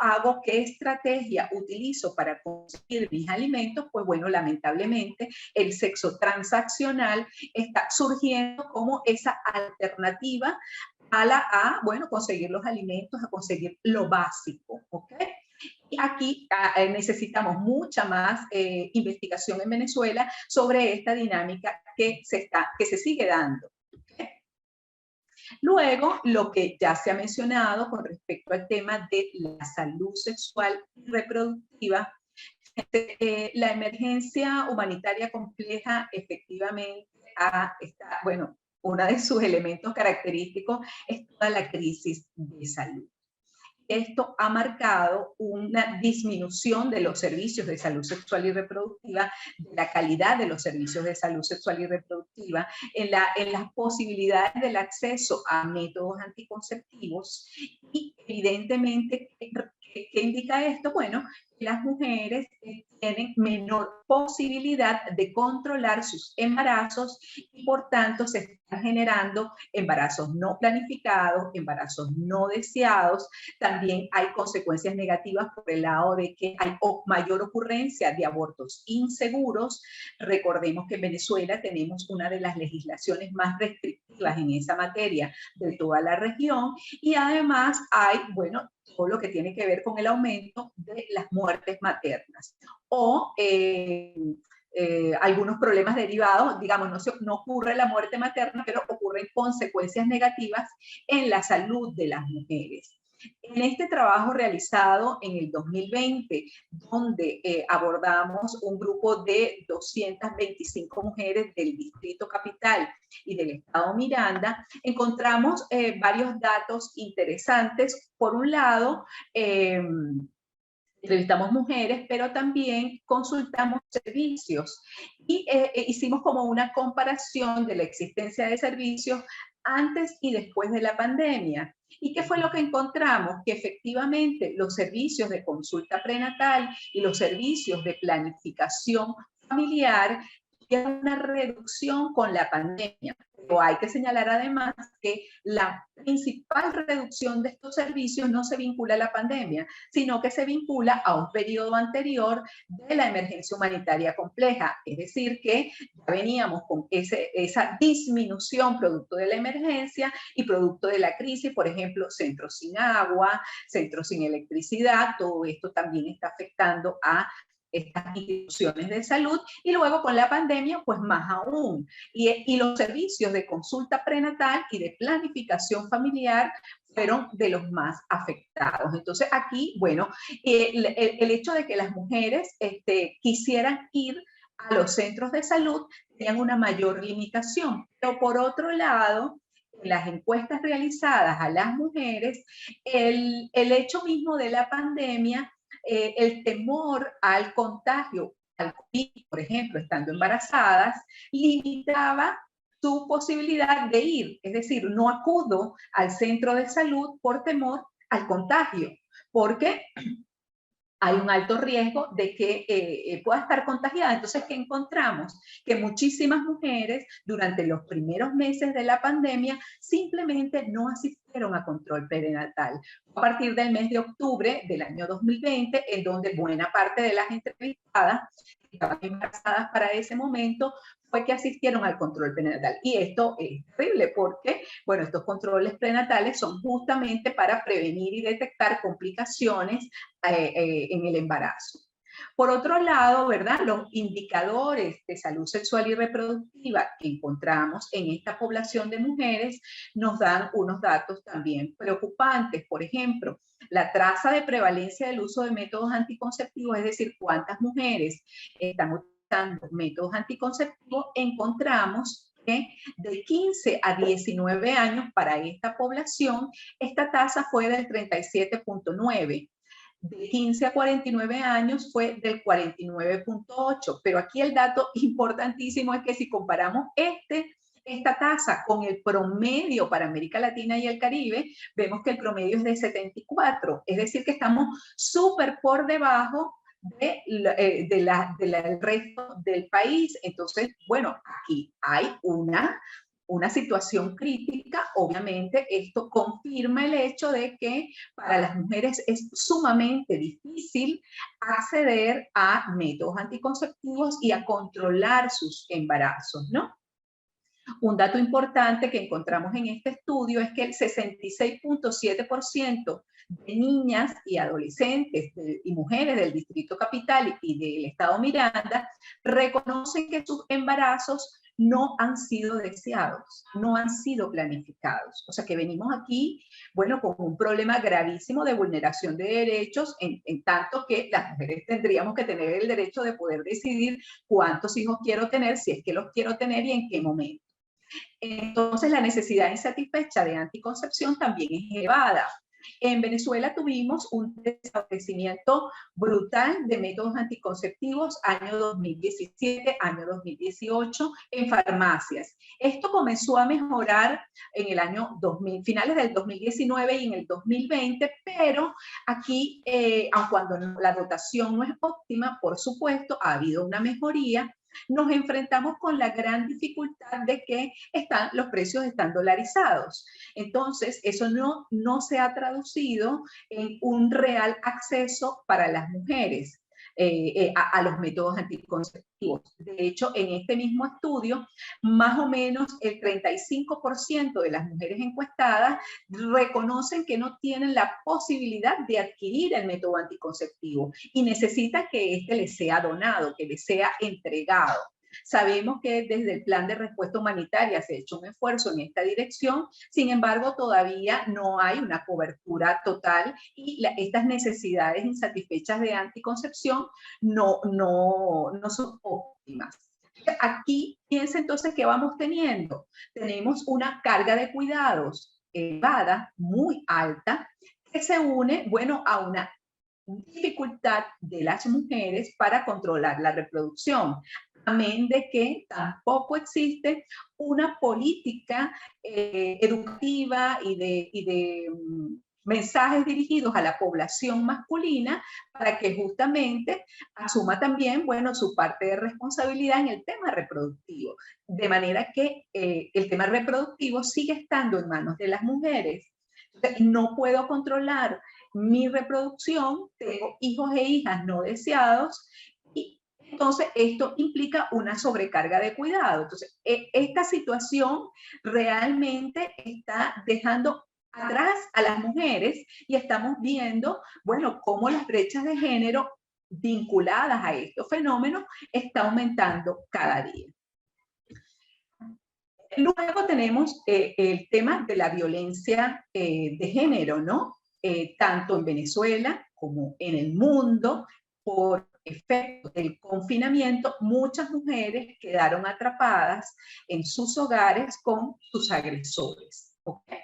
hago? ¿Qué estrategia utilizo para conseguir mis alimentos? Pues bueno, lamentablemente el sexo transaccional está surgiendo como esa alternativa bueno, conseguir los alimentos, a conseguir lo básico, ¿ok? Y aquí necesitamos mucha más investigación en Venezuela sobre esta dinámica que se sigue dando. ¿Okay? Luego, lo que ya se ha mencionado con respecto al tema de la salud sexual y reproductiva, la emergencia humanitaria compleja efectivamente está, bueno, uno de sus elementos característicos es toda la crisis de salud. Esto ha marcado una disminución de los servicios de salud sexual y reproductiva, de la calidad de los servicios de salud sexual y reproductiva, en las posibilidades del acceso a métodos anticonceptivos y evidentemente, ¿qué indica esto? Bueno, las mujeres tienen menor posibilidad de controlar sus embarazos y por tanto se están generando embarazos no planificados, embarazos no deseados. También hay consecuencias negativas por el lado de que hay mayor ocurrencia de abortos inseguros. Recordemos que en Venezuela tenemos una de las legislaciones más restrictivas en esa materia de toda la región y además hay, bueno, todo lo que tiene que ver con el aumento de las muertes maternas o algunos problemas derivados, digamos, no ocurre la muerte materna, pero ocurren consecuencias negativas en la salud de las mujeres. En este trabajo realizado en el 2020, donde abordamos un grupo de 225 mujeres del Distrito Capital y del Estado Miranda, encontramos varios datos interesantes. Por un lado, Entrevistamos mujeres, pero también consultamos servicios y hicimos como una comparación de la existencia de servicios antes y después de la pandemia. ¿Y qué fue lo que encontramos? Que efectivamente los servicios de consulta prenatal y los servicios de planificación familiar tuvieron una reducción con la pandemia. Pero hay que señalar además que la principal reducción de estos servicios no se vincula a la pandemia, sino que se vincula a un periodo anterior de la emergencia humanitaria compleja. Es decir, que ya veníamos con esa disminución producto de la emergencia y producto de la crisis, por ejemplo, centros sin agua, centros sin electricidad, todo esto también está afectando a estas instituciones de salud, y luego con la pandemia, pues más aún. Y los servicios de consulta prenatal y de planificación familiar fueron de los más afectados. Entonces aquí, bueno, el hecho de que las mujeres quisieran ir a los centros de salud tenían una mayor limitación. Pero por otro lado, en las encuestas realizadas a las mujeres, el hecho mismo de la pandemia, el temor al contagio, al COVID, por ejemplo, estando embarazadas, limitaba su posibilidad de ir. Es decir, no acudo al centro de salud por temor al contagio, porque hay un alto riesgo de que pueda estar contagiada. Entonces, ¿qué encontramos? Que muchísimas mujeres durante los primeros meses de la pandemia simplemente no asistieron a control prenatal. A partir del mes de octubre del año 2020, en donde buena parte de las entrevistadas que estaban embarazadas para ese momento fue que asistieron al control prenatal. Y esto es terrible porque, bueno, estos controles prenatales son justamente para prevenir y detectar complicaciones en el embarazo. Por otro lado, ¿verdad? Los indicadores de salud sexual y reproductiva que encontramos en esta población de mujeres nos dan unos datos también preocupantes. Por ejemplo, la tasa de prevalencia del uso de métodos anticonceptivos, es decir, cuántas mujeres están utilizando métodos anticonceptivos, encontramos que de 15 a 19 años para esta población, esta tasa fue del 37.9. De 15 a 49 años fue del 49.8, pero aquí el dato importantísimo es que si comparamos esta tasa con el promedio para América Latina y el Caribe, vemos que el promedio es de 74, es decir que estamos súper por debajo del resto del país. Entonces, bueno, aquí hay una situación crítica. Obviamente esto confirma el hecho de que para las mujeres es sumamente difícil acceder a métodos anticonceptivos y a controlar sus embarazos, ¿no? Un dato importante que encontramos en este estudio es que el 66.7% de niñas y adolescentes y mujeres del Distrito Capital y del Estado Miranda reconocen que sus embarazos no han sido deseados, no han sido planificados. O sea que venimos aquí, bueno, con un problema gravísimo de vulneración de derechos, en tanto que las mujeres tendríamos que tener el derecho de poder decidir cuántos hijos quiero tener, si es que los quiero tener y en qué momento. Entonces, la necesidad insatisfecha de anticoncepción también es elevada. En Venezuela tuvimos un desabastecimiento brutal de métodos anticonceptivos año 2017, año 2018 en farmacias. Esto comenzó a mejorar en el año 2000, finales del 2019 y en el 2020, pero aquí, aun cuando la dotación no es óptima, por supuesto, ha habido una mejoría. Nos enfrentamos con la gran dificultad de que los precios están dolarizados. Entonces, eso no se ha traducido en un real acceso para las mujeres a los métodos anticonceptivos. De hecho, en este mismo estudio, más o menos el 35% de las mujeres encuestadas reconocen que no tienen la posibilidad de adquirir el método anticonceptivo y necesitan que este les sea donado, que les sea entregado. Sabemos que desde el Plan de Respuesta Humanitaria se ha hecho un esfuerzo en esta dirección, sin embargo todavía no hay una cobertura total y estas necesidades insatisfechas de anticoncepción no son óptimas. Aquí piensa entonces que vamos teniendo. Tenemos una carga de cuidados elevada, muy alta, que se une, bueno, a una dificultad de las mujeres para controlar la reproducción. Amén de que tampoco existe una política educativa y de mensajes dirigidos a la población masculina para que justamente asuma también, bueno, su parte de responsabilidad en el tema reproductivo. De manera que el tema reproductivo sigue estando en manos de las mujeres. Entonces, no puedo controlar mi reproducción, tengo hijos e hijas no deseados, y entonces esto implica una sobrecarga de cuidado. Entonces, esta situación realmente está dejando atrás a las mujeres y estamos viendo, bueno, cómo las brechas de género vinculadas a estos fenómenos está aumentando cada día. Luego tenemos el tema de la violencia de género, ¿no? Tanto en Venezuela como en el mundo, por efecto del confinamiento, muchas mujeres quedaron atrapadas en sus hogares con sus agresores. ¿Okay?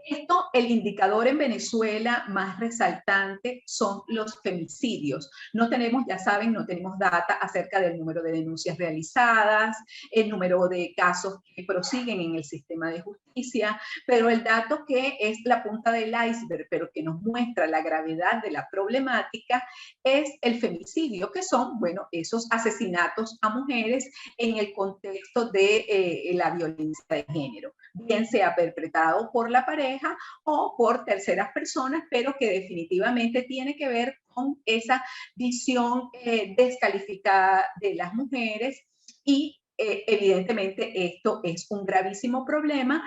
Esto, el indicador en Venezuela más resaltante son los femicidios. No tenemos, ya saben, no tenemos data acerca del número de denuncias realizadas, el número de casos que prosiguen en el sistema de justicia, pero el dato que es la punta del iceberg, pero que nos muestra la gravedad de la problemática, es el femicidio, que son, bueno, esos asesinatos a mujeres en el contexto de la violencia de género, bien sea perpetrado por la pareja o por terceras personas, pero que definitivamente tiene que ver con esa visión descalificada de las mujeres y evidentemente esto es un gravísimo problema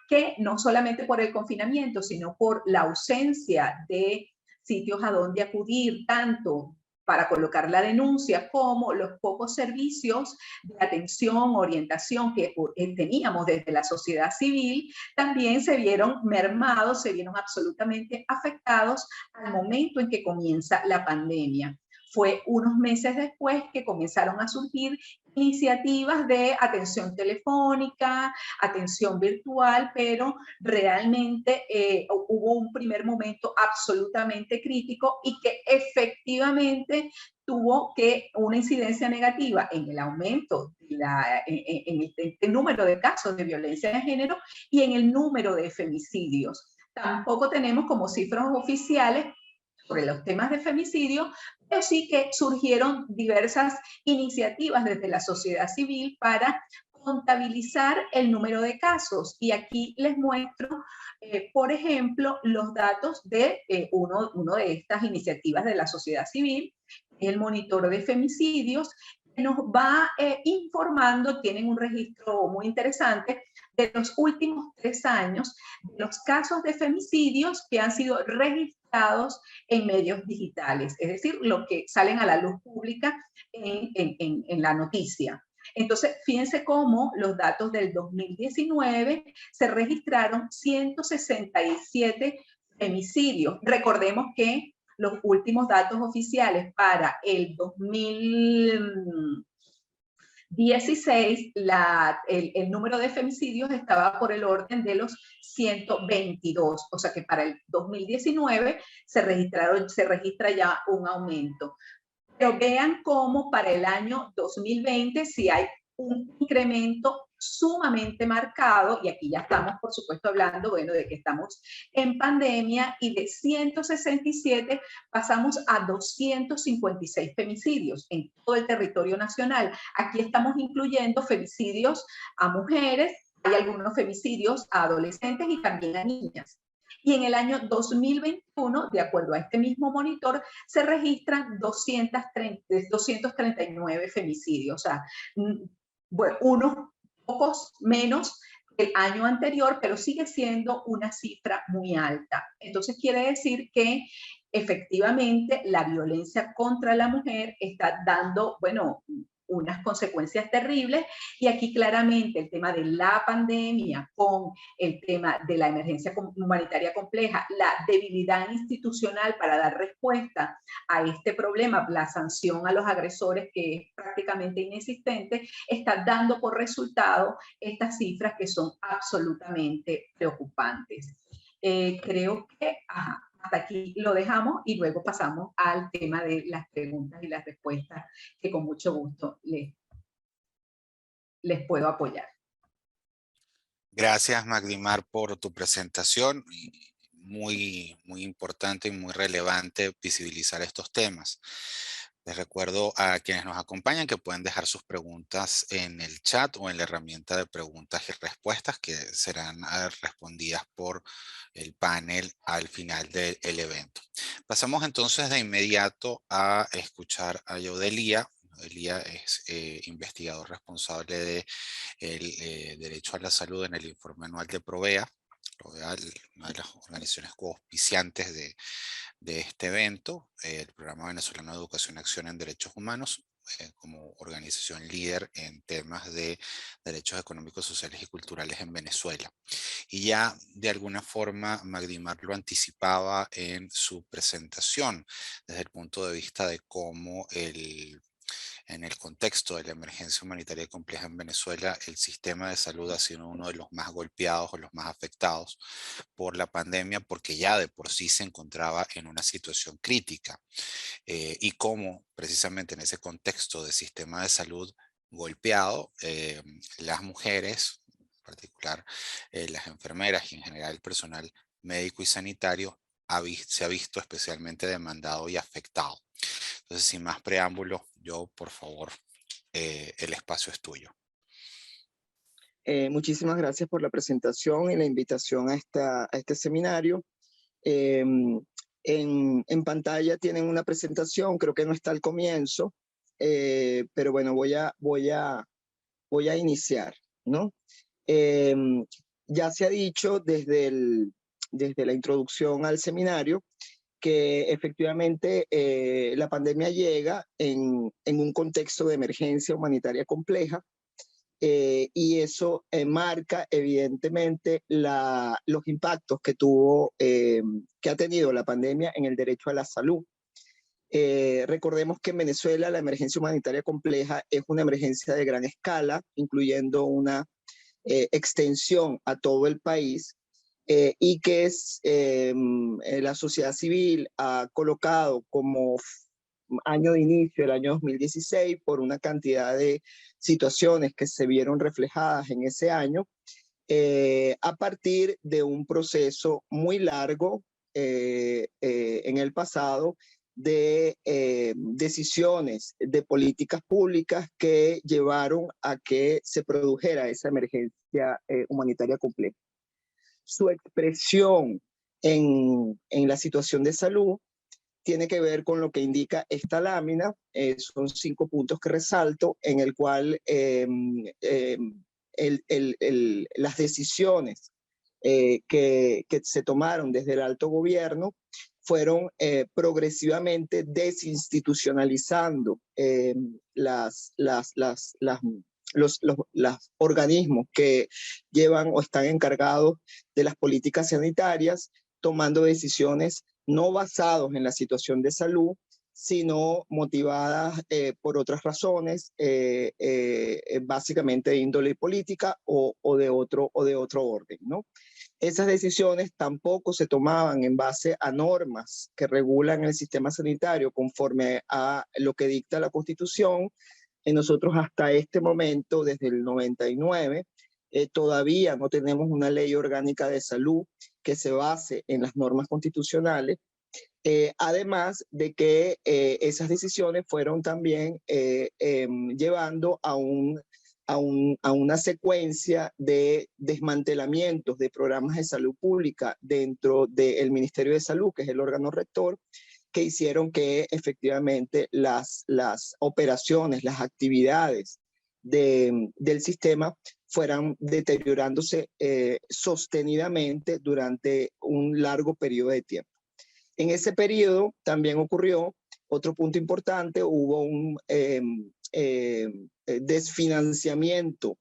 que no solamente por el confinamiento, sino por la ausencia de sitios a donde acudir, tanto para colocar la denuncia, como los pocos servicios de atención, orientación que teníamos desde la sociedad civil, también se vieron mermados, se vieron absolutamente afectados al momento en que comienza la pandemia. Fue unos meses después que comenzaron a surgir iniciativas de atención telefónica, atención virtual, pero realmente hubo un primer momento absolutamente crítico y que efectivamente tuvo una incidencia negativa en el aumento en el número de casos de violencia de género y en el número de femicidios. Tampoco tenemos como cifras oficiales sobre los temas de femicidio, pero sí que surgieron diversas iniciativas desde la sociedad civil para contabilizar el número de casos. Y aquí les muestro, por ejemplo, los datos de uno de estas iniciativas de la sociedad civil, el monitor de femicidios, que nos va informando, tienen un registro muy interesante, de los últimos 3 años, de los casos de femicidios que han sido registrados en medios digitales, es decir, lo que salen a la luz pública en la noticia. Entonces, fíjense cómo los datos del 2019 se registraron 167 femicidios. Recordemos que los últimos datos oficiales para el 2016, el número de femicidios estaba por el orden de los 122, o sea que para el 2019 se registra ya un aumento. Pero vean cómo para el año 2020 sí hay un incremento sumamente marcado, y aquí ya estamos, por supuesto, hablando, bueno, de que estamos en pandemia, y de 167 pasamos a 256 femicidios en todo el territorio nacional. Aquí estamos incluyendo femicidios a mujeres, hay algunos femicidios a adolescentes y también a niñas. Y en el año 2021, de acuerdo a este mismo monitor, se registran 239 femicidios, o sea, bueno, unos pocos menos que el año anterior, pero sigue siendo una cifra muy alta. Entonces quiere decir que efectivamente la violencia contra la mujer está dando, bueno, unas consecuencias terribles, y aquí claramente el tema de la pandemia con el tema de la emergencia humanitaria compleja, la debilidad institucional para dar respuesta a este problema, la sanción a los agresores que es prácticamente inexistente, está dando por resultado estas cifras que son absolutamente preocupantes. Creo que hasta aquí lo dejamos y luego pasamos al tema de las preguntas y las respuestas que con mucho gusto les puedo apoyar. Gracias, Magdimar, por tu presentación. Muy importante y muy relevante visibilizar estos temas. Les recuerdo a quienes nos acompañan que pueden dejar sus preguntas en el chat o en la herramienta de preguntas y respuestas que serán respondidas por el panel al final del evento. Pasamos entonces de inmediato a escuchar a Yodelía. Yodelía es investigador responsable de Derecho a la Salud en el informe anual de Provea. Provea, una de las organizaciones coauspiciantes de este evento, el Programa Venezolano de Educación y Acción en Derechos Humanos, como organización líder en temas de derechos económicos, sociales y culturales en Venezuela. Y ya de alguna forma Magdimar lo anticipaba en su presentación desde el punto de vista de cómo en el contexto de la emergencia humanitaria compleja en Venezuela, el sistema de salud ha sido uno de los más golpeados o los más afectados por la pandemia, porque ya de por sí se encontraba en una situación crítica. Y cómo precisamente en ese contexto de sistema de salud golpeado, las mujeres, en particular las enfermeras y en general el personal médico y sanitario, se ha visto especialmente demandado y afectado. Entonces, sin más preámbulos, yo, por favor, el espacio es tuyo. Muchísimas gracias por la presentación y la invitación a este seminario. En pantalla tienen una presentación, creo que no está al comienzo, pero bueno, voy a iniciar, ¿no? Ya se ha dicho desde la introducción al seminario que efectivamente la pandemia llega en un contexto de emergencia humanitaria compleja, y eso marca evidentemente los impactos que ha tenido la pandemia en el derecho a la salud. Recordemos que en Venezuela la emergencia humanitaria compleja es una emergencia de gran escala, incluyendo una extensión a todo el país, y que la sociedad civil ha colocado como año de inicio el año 2016 por una cantidad de situaciones que se vieron reflejadas en ese año, a partir de un proceso muy largo en el pasado de decisiones de políticas públicas que llevaron a que se produjera esa emergencia humanitaria compleja. Su expresión en la situación de salud tiene que ver con lo que indica esta lámina. Son 5 puntos que resalto, en el cual las decisiones que se tomaron desde el alto gobierno fueron progresivamente desinstitucionalizando los organismos que llevan o están encargados de las políticas sanitarias, tomando decisiones no basadas en la situación de salud, sino motivadas por otras razones, básicamente de índole política o de otro orden, ¿no? Esas decisiones tampoco se tomaban en base a normas que regulan el sistema sanitario conforme a lo que dicta la Constitución. Nosotros hasta este momento, desde el 99, todavía no tenemos una ley orgánica de salud que se base en las normas constitucionales, además de que esas decisiones fueron también llevando a una secuencia de desmantelamientos de programas de salud pública dentro del Ministerio de Salud, que es el órgano rector, que hicieron que efectivamente las operaciones, las actividades del sistema fueran deteriorándose sostenidamente durante un largo periodo de tiempo. En ese periodo también ocurrió otro punto importante: hubo un desfinanciamiento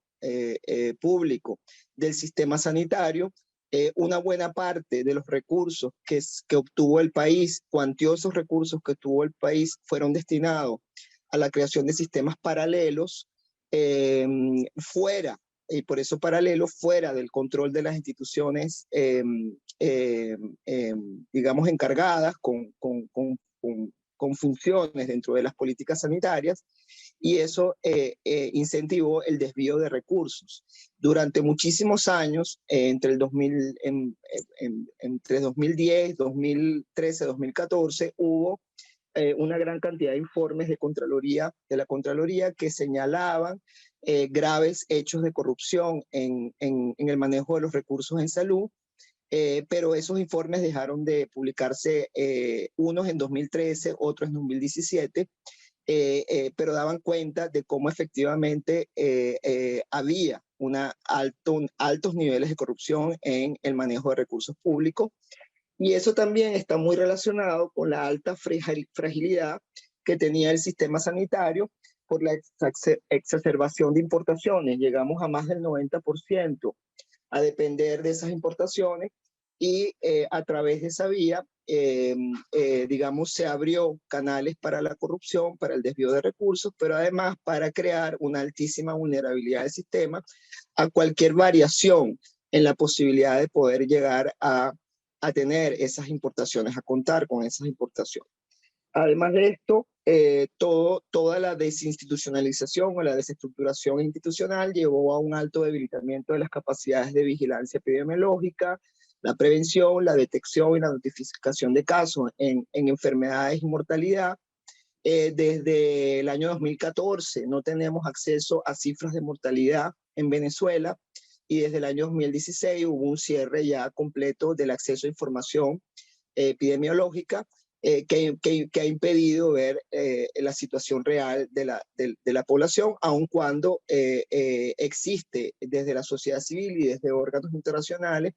público del sistema sanitario. Una buena parte de los recursos que obtuvo el país, cuantiosos recursos que obtuvo el país, fueron destinados a la creación de sistemas paralelos fuera y por eso paralelo, fuera del control de las instituciones, digamos, encargadas con funciones dentro de las políticas sanitarias, y eso incentivó el desvío de recursos. Durante muchísimos años, entre 2010, 2013, 2014, hubo una gran cantidad de informes de la Contraloría que señalaban graves hechos de corrupción en el manejo de los recursos en salud, pero esos informes dejaron de publicarse, unos en 2013, otros en 2017, pero daban cuenta de cómo efectivamente había altos niveles de corrupción en el manejo de recursos públicos. Y eso también está muy relacionado con la alta fragilidad que tenía el sistema sanitario por la exacerbación de importaciones. Llegamos a más del 90% a depender de esas importaciones, y a través de esa vía, digamos, se abrió canales para la corrupción, para el desvío de recursos, pero además para crear una altísima vulnerabilidad del sistema a cualquier variación en la posibilidad de poder llegar a tener esas importaciones, a contar con esas importaciones. Además de esto, toda la desinstitucionalización o la desestructuración institucional llevó a un alto debilitamiento de las capacidades de vigilancia epidemiológica, la prevención, la detección y la notificación de casos en enfermedades y mortalidad. Desde el año 2014 no tenemos acceso a cifras de mortalidad en Venezuela, y desde el año 2016 hubo un cierre ya completo del acceso a información epidemiológica, que ha impedido ver la situación real de la población, aun cuando existe desde la sociedad civil y desde órganos internacionales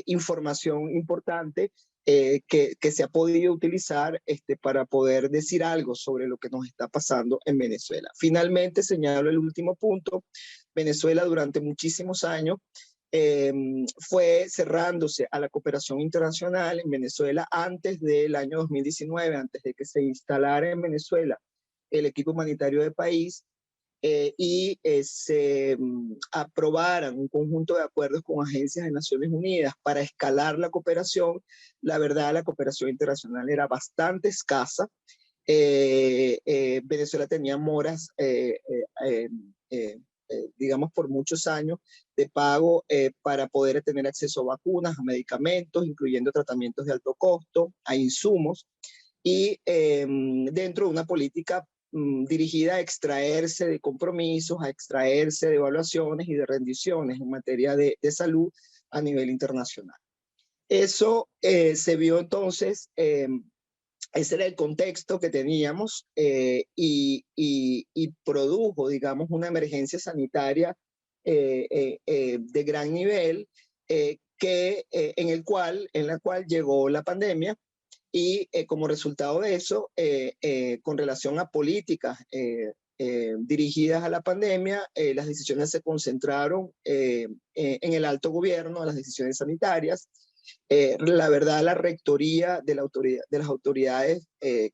información importante que se ha podido utilizar para poder decir algo sobre lo que nos está pasando en Venezuela. Finalmente, señalo el último punto. Venezuela durante muchísimos años fue cerrándose a la cooperación internacional. En Venezuela, antes del año 2019, antes de que se instalara en Venezuela el equipo humanitario del país, y se aprobaran un conjunto de acuerdos con agencias de Naciones Unidas para escalar la cooperación, la verdad, la cooperación internacional era bastante escasa. Venezuela tenía moras, digamos, por muchos años de pago para poder tener acceso a vacunas, a medicamentos, incluyendo tratamientos de alto costo, a insumos, y dentro de una política dirigida a extraerse de compromisos, a extraerse de evaluaciones y de rendiciones en materia de salud a nivel internacional. Eso se vio entonces, ese era el contexto que teníamos, y produjo, digamos, una emergencia sanitaria de gran nivel, en la cual llegó la pandemia. Y como resultado de eso, con relación a políticas dirigidas a la pandemia, las decisiones se concentraron en el alto gobierno, las decisiones sanitarias. La verdad, la rectoría de las autoridades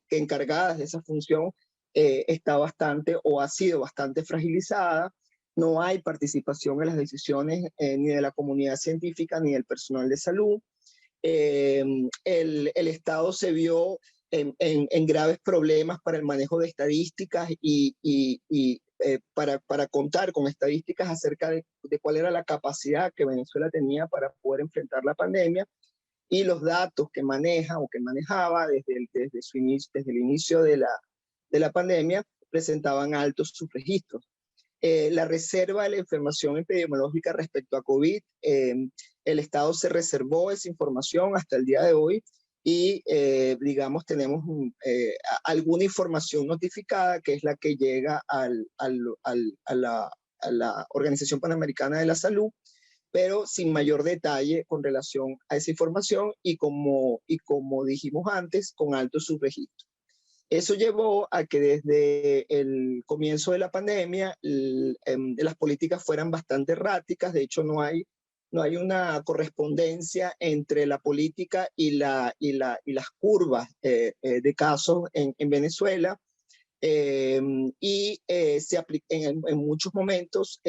encargadas de esa función está bastante, o ha sido bastante fragilizada. No hay participación en las decisiones ni de la comunidad científica ni del personal de salud. El Estado se vio en graves problemas para el manejo de estadísticas y para contar con estadísticas acerca de cuál era la capacidad que Venezuela tenía para poder enfrentar la pandemia, y los datos que maneja o que manejaba desde el inicio de la pandemia presentaban altos subregistros. La reserva de la información epidemiológica respecto a COVID, el Estado se reservó esa información hasta el día de hoy, y digamos tenemos alguna información notificada que es la que llega a la Organización Panamericana de la Salud, pero sin mayor detalle con relación a esa información, y como dijimos antes, con altos subregistros. Eso llevó a que desde el comienzo de la pandemia las políticas fueran bastante erráticas. De hecho, no hay una correspondencia entre la política y las curvas de casos en Venezuela. En muchos momentos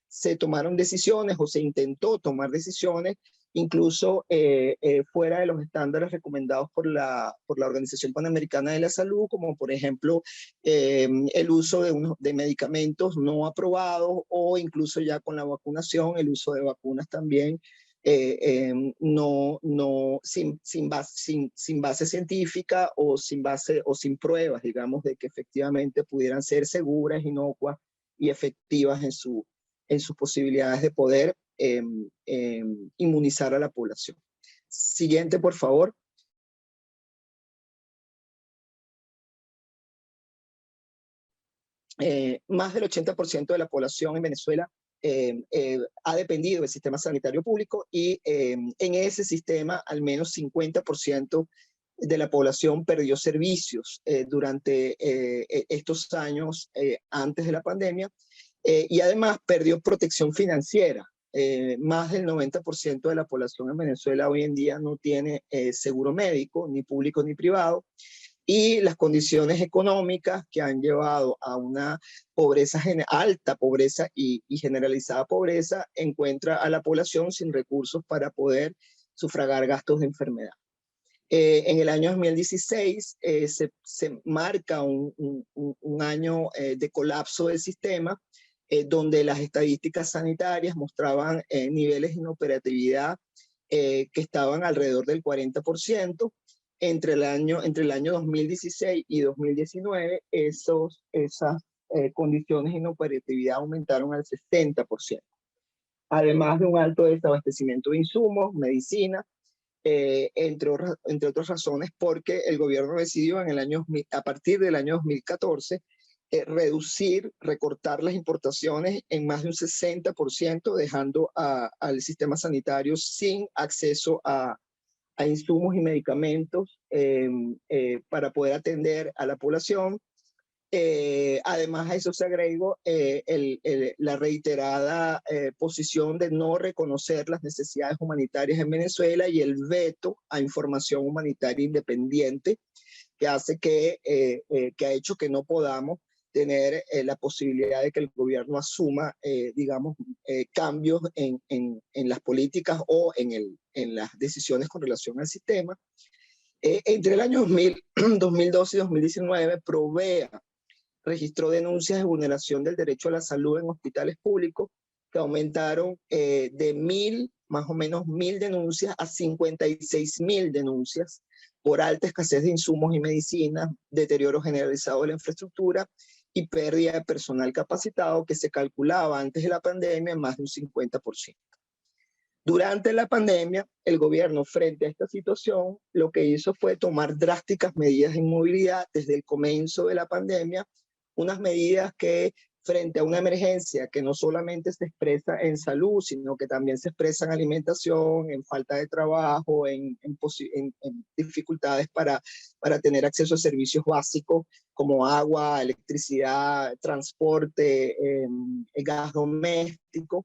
se tomaron decisiones o se intentó tomar decisiones incluso fuera de los estándares recomendados por la Organización Panamericana de la Salud, como por ejemplo el uso de medicamentos no aprobados, o incluso ya con la vacunación, el uso de vacunas también sin base científica o sin pruebas, digamos, de que efectivamente pudieran ser seguras, inocuas y efectivas en sus posibilidades de poder inmunizar a la población. Siguiente, por favor. Más del 80% de la población en Venezuela ha dependido del sistema sanitario público, y en ese sistema al menos 50% de la población perdió servicios durante estos años antes de la pandemia, y además perdió protección financiera. Más del 90% de la población en Venezuela hoy en día no tiene seguro médico, ni público ni privado, y las condiciones económicas que han llevado a una pobreza, alta pobreza y generalizada pobreza, encuentra a la población sin recursos para poder sufragar gastos de enfermedad. En el año 2016 se marca un año de colapso del sistema, donde las estadísticas sanitarias mostraban niveles de inoperatividad que estaban alrededor del 40%. Entre el año 2016 y 2019, esas condiciones de inoperatividad aumentaron al 60%. Además de un alto desabastecimiento de insumos, medicina, entre otras razones, porque el gobierno decidió a partir del año 2014 recortar las importaciones en más de un 60%, dejando al sistema sanitario sin acceso a insumos y medicamentos para poder atender a la población. Además a eso se agregó la reiterada posición de no reconocer las necesidades humanitarias en Venezuela y el veto a información humanitaria independiente, que ha hecho que no podamos tener la posibilidad de que el gobierno asuma, digamos, cambios en las políticas o en las decisiones con relación al sistema. Entre el año 2012 y 2019, Provea registró denuncias de vulneración del derecho a la salud en hospitales públicos, que aumentaron de más o menos 1.000 denuncias a 56.000 denuncias por alta escasez de insumos y medicinas, deterioro generalizado de la infraestructura y pérdida de personal capacitado, que se calculaba antes de la pandemia en más de un 50%. Durante la pandemia, el gobierno, frente a esta situación, lo que hizo fue tomar drásticas medidas de inmovilidad desde el comienzo de la pandemia, unas medidas que, frente a una emergencia que no solamente se expresa en salud, sino que también se expresa en alimentación, en falta de trabajo, en dificultades para tener acceso a servicios básicos como agua, electricidad, transporte, gas doméstico,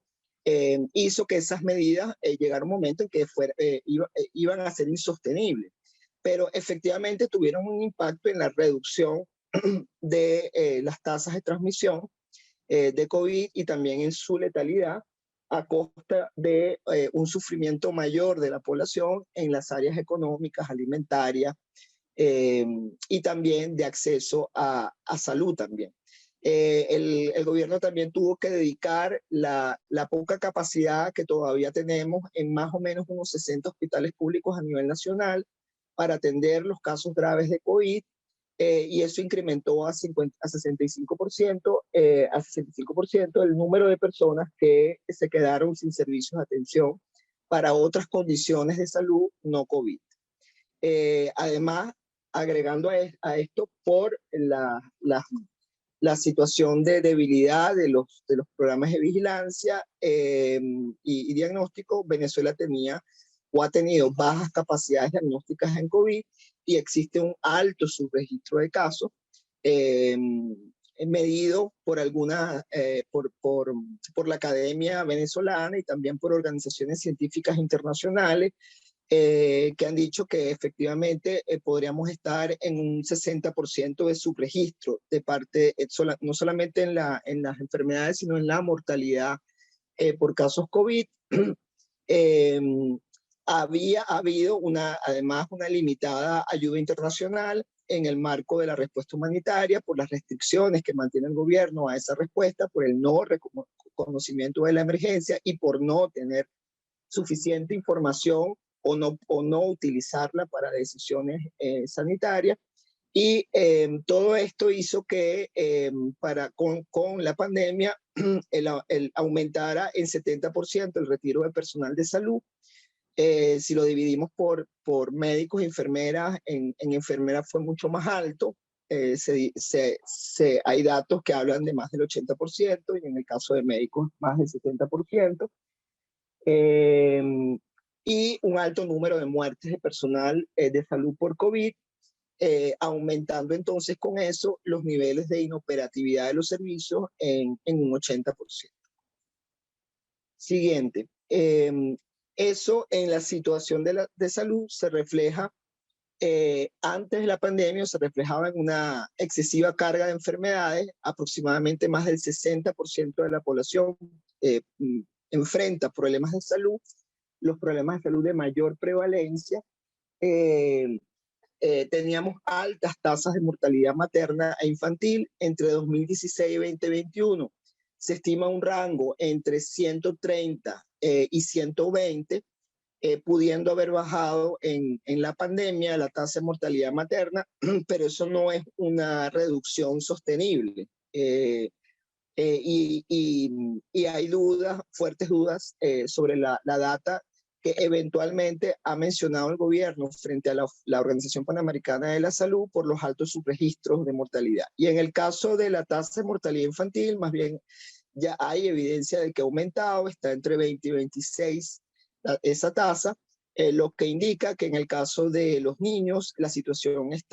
hizo que esas medidas llegara un momento en que iban a ser insostenibles. Pero efectivamente tuvieron un impacto en la reducción de las tasas de transmisión de COVID y también en su letalidad, a costa de un sufrimiento mayor de la población en las áreas económicas, alimentarias y también de acceso a salud también. El gobierno también tuvo que dedicar la poca capacidad que todavía tenemos en más o menos unos 60 hospitales públicos a nivel nacional para atender los casos graves de COVID, y eso incrementó a 65% el número de personas que se quedaron sin servicios de atención para otras condiciones de salud no COVID. Además, agregando a esto, por la situación de debilidad de los programas de vigilancia y diagnóstico, Venezuela tenía o ha tenido bajas capacidades diagnósticas en COVID, y existe un alto subregistro de casos medido por por la Academia Venezolana y también por organizaciones científicas internacionales, que han dicho que efectivamente podríamos estar en un 60% de subregistro de parte, no solamente en las enfermedades, sino en la mortalidad por casos COVID. Había habido además una limitada ayuda internacional en el marco de la respuesta humanitaria por las restricciones que mantiene el gobierno a esa respuesta, por el no reconocimiento de la emergencia y por no tener suficiente información o no utilizarla para decisiones sanitarias. Y todo esto hizo que con la pandemia el aumentara en 70% el retiro de personal de salud. Si lo dividimos por médicos y enfermeras, en enfermeras fue mucho más alto. Hay datos que hablan de más del 80% y en el caso de médicos más del 70%. Y un alto número de muertes de personal de salud por COVID, aumentando entonces con eso los niveles de inoperatividad de los servicios en un 80%. Siguiente. Eso en la situación de salud se refleja, antes de la pandemia se reflejaba en una excesiva carga de enfermedades. Aproximadamente más del 60% de la población enfrenta problemas de salud. Los problemas de salud de mayor prevalencia, teníamos altas tasas de mortalidad materna e infantil entre 2016 y 2021. Se estima un rango entre 130 y 120, pudiendo haber bajado en la pandemia la tasa de mortalidad materna, pero eso no es una reducción sostenible. Y hay dudas, fuertes dudas sobre la data que eventualmente ha mencionado el gobierno frente a la Organización Panamericana de la Salud por los altos subregistros de mortalidad. Y en el caso de la tasa de mortalidad infantil, más bien ya hay evidencia de que ha aumentado, está entre 20 y 26 esa tasa, lo que indica que en el caso de los niños la situación es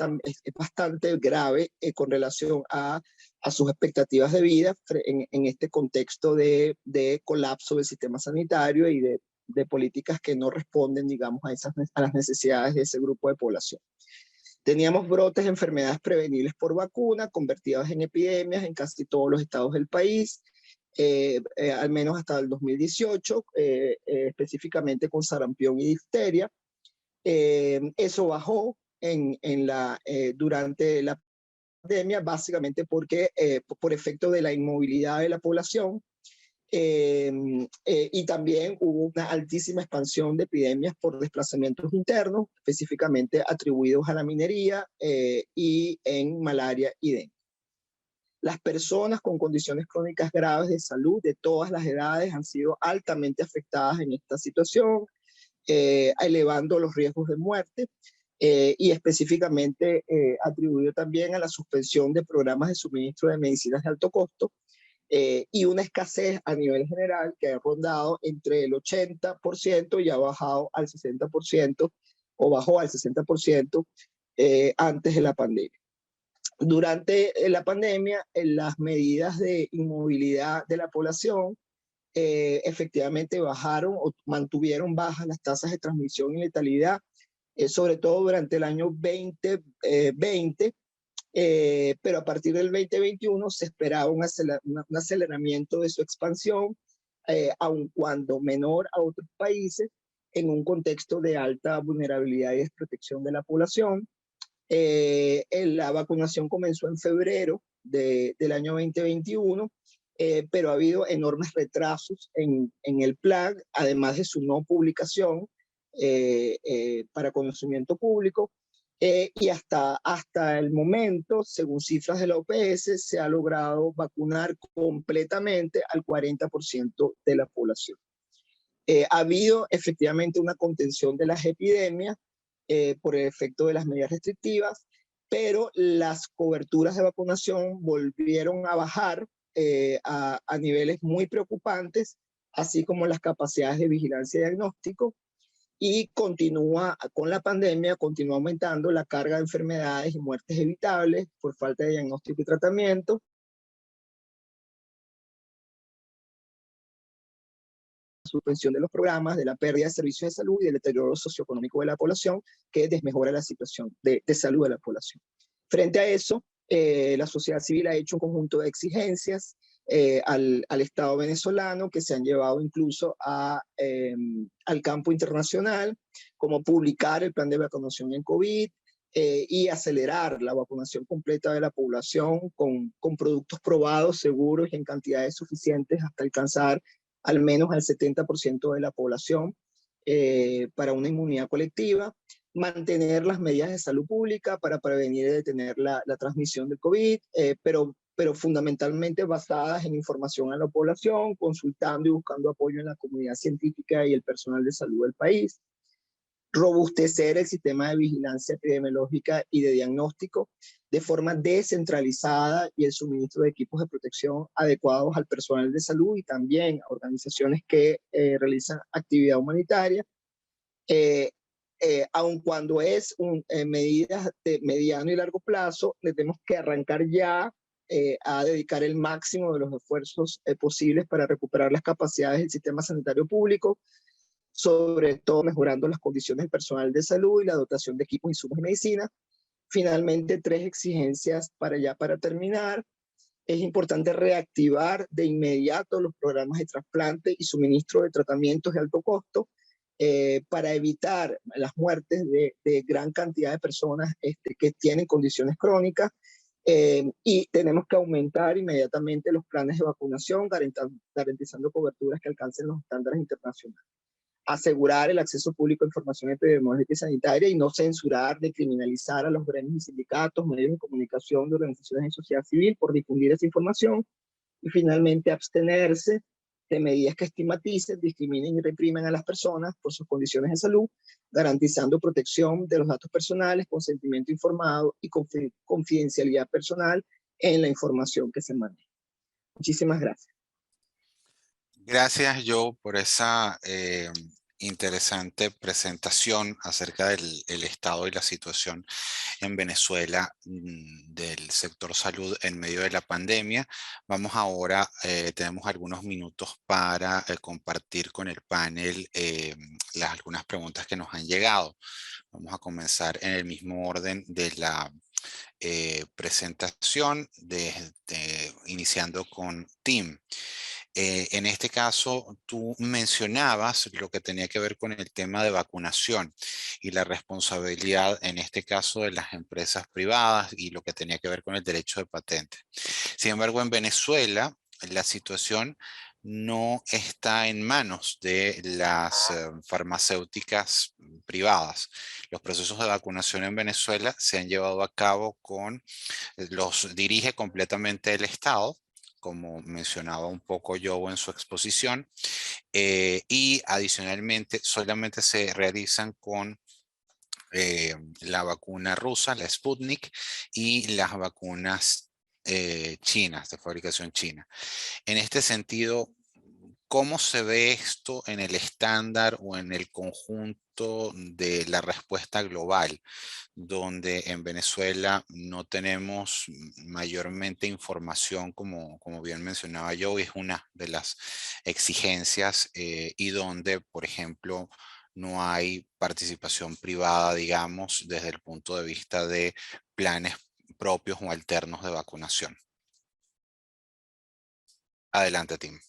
bastante grave con relación a sus expectativas de vida en este contexto de colapso del sistema sanitario y de políticas que no responden, digamos, a las necesidades de ese grupo de población. Teníamos brotes de enfermedades prevenibles por vacuna, convertidas en epidemias en casi todos los estados del país, al menos hasta el 2018, específicamente con sarampión y difteria. Eso bajó durante la pandemia, básicamente porque por efecto de la inmovilidad de la población, y también hubo una altísima expansión de epidemias por desplazamientos internos, específicamente atribuidos a la minería y en malaria y dengue. Las personas con condiciones crónicas graves de salud de todas las edades han sido altamente afectadas en esta situación, elevando los riesgos de muerte y específicamente atribuido también a la suspensión de programas de suministro de medicinas de alto costo, y una escasez a nivel general que ha rondado entre el 80% y ha bajado al 60% o bajó al 60% antes de la pandemia. Durante la pandemia, las medidas de inmovilidad de la población efectivamente bajaron o mantuvieron bajas las tasas de transmisión y letalidad, sobre todo durante el año 2020, pero a partir del 2021 se esperaba un aceleramiento de su expansión, aun cuando menor a otros países, en un contexto de alta vulnerabilidad y desprotección de la población. La vacunación comenzó en febrero del año 2021, pero ha habido enormes retrasos en el plan, además de su no publicación para conocimiento público. Y hasta el momento, según cifras de la OPS, se ha logrado vacunar completamente al 40% de la población. Ha habido efectivamente una contención de las epidemias por el efecto de las medidas restrictivas, pero las coberturas de vacunación volvieron a bajar a niveles muy preocupantes, así como las capacidades de vigilancia y diagnóstico. Y continúa con la pandemia, continúa aumentando la carga de enfermedades y muertes evitables por falta de diagnóstico y tratamiento. suspensión de los programas, de la pérdida de servicios de salud y del deterioro socioeconómico de la población que desmejora la situación de salud de la población. Frente a eso, la sociedad civil ha hecho un conjunto de exigencias al Estado venezolano que se han llevado incluso al campo internacional, como publicar el plan de vacunación en COVID y acelerar la vacunación completa de la población con productos probados, seguros y en cantidades suficientes hasta alcanzar al menos al 70% de la población para una inmunidad colectiva. Mantener las medidas de salud pública para prevenir y detener la transmisión del COVID, pero fundamentalmente basadas en información a la población, consultando y buscando apoyo en la comunidad científica y el personal de salud del país. Robustecer el sistema de vigilancia epidemiológica y de diagnóstico de forma descentralizada y el suministro de equipos de protección adecuados al personal de salud y también a organizaciones que realizan actividad humanitaria. Aun cuando es medidas de mediano y largo plazo, le tenemos que arrancar ya a dedicar el máximo de los esfuerzos posibles para recuperar las capacidades del sistema sanitario público, sobre todo mejorando las condiciones del personal de salud y la dotación de equipos, insumos y medicina. Finalmente, 3 exigencias para terminar. Es importante reactivar de inmediato los programas de trasplante y suministro de tratamientos de alto costo, para evitar las muertes de gran cantidad de personas que tienen condiciones crónicas, y tenemos que aumentar inmediatamente los planes de vacunación, garantizando coberturas que alcancen los estándares internacionales. Asegurar el acceso público a información epidemiológica y sanitaria y no censurar ni criminalizar a los gremios y sindicatos, medios de comunicación de organizaciones de sociedad civil por difundir esa información. Y finalmente abstenerse de medidas que estigmaticen, discriminen y reprimen a las personas por sus condiciones de salud, garantizando protección de los datos personales, consentimiento informado y confidencialidad personal en la información que se maneja. Muchísimas gracias. Gracias, Joe, por esa interesante presentación acerca del estado y la situación en Venezuela del sector salud en medio de la pandemia. Vamos ahora, tenemos algunos minutos para compartir con el panel algunas preguntas que nos han llegado. Vamos a comenzar en el mismo orden de la presentación, iniciando con Tim. En este caso, tú mencionabas lo que tenía que ver con el tema de vacunación y la responsabilidad, en este caso, de las empresas privadas y lo que tenía que ver con el derecho de patente. Sin embargo, en Venezuela, la situación no está en manos de las farmacéuticas privadas. Los procesos de vacunación en Venezuela se han llevado a cabo los dirige completamente el Estado, como mencionaba un poco yo en su exposición, y adicionalmente solamente se realizan con la vacuna rusa, la Sputnik, y las vacunas chinas, de fabricación china. En este sentido, ¿cómo se ve esto en el estándar o en el conjunto de la respuesta global, donde en Venezuela no tenemos mayormente información, como bien mencionaba yo, y es una de las exigencias, y donde, por ejemplo, no hay participación privada, digamos, desde el punto de vista de planes propios o alternos de vacunación? Adelante, Tim.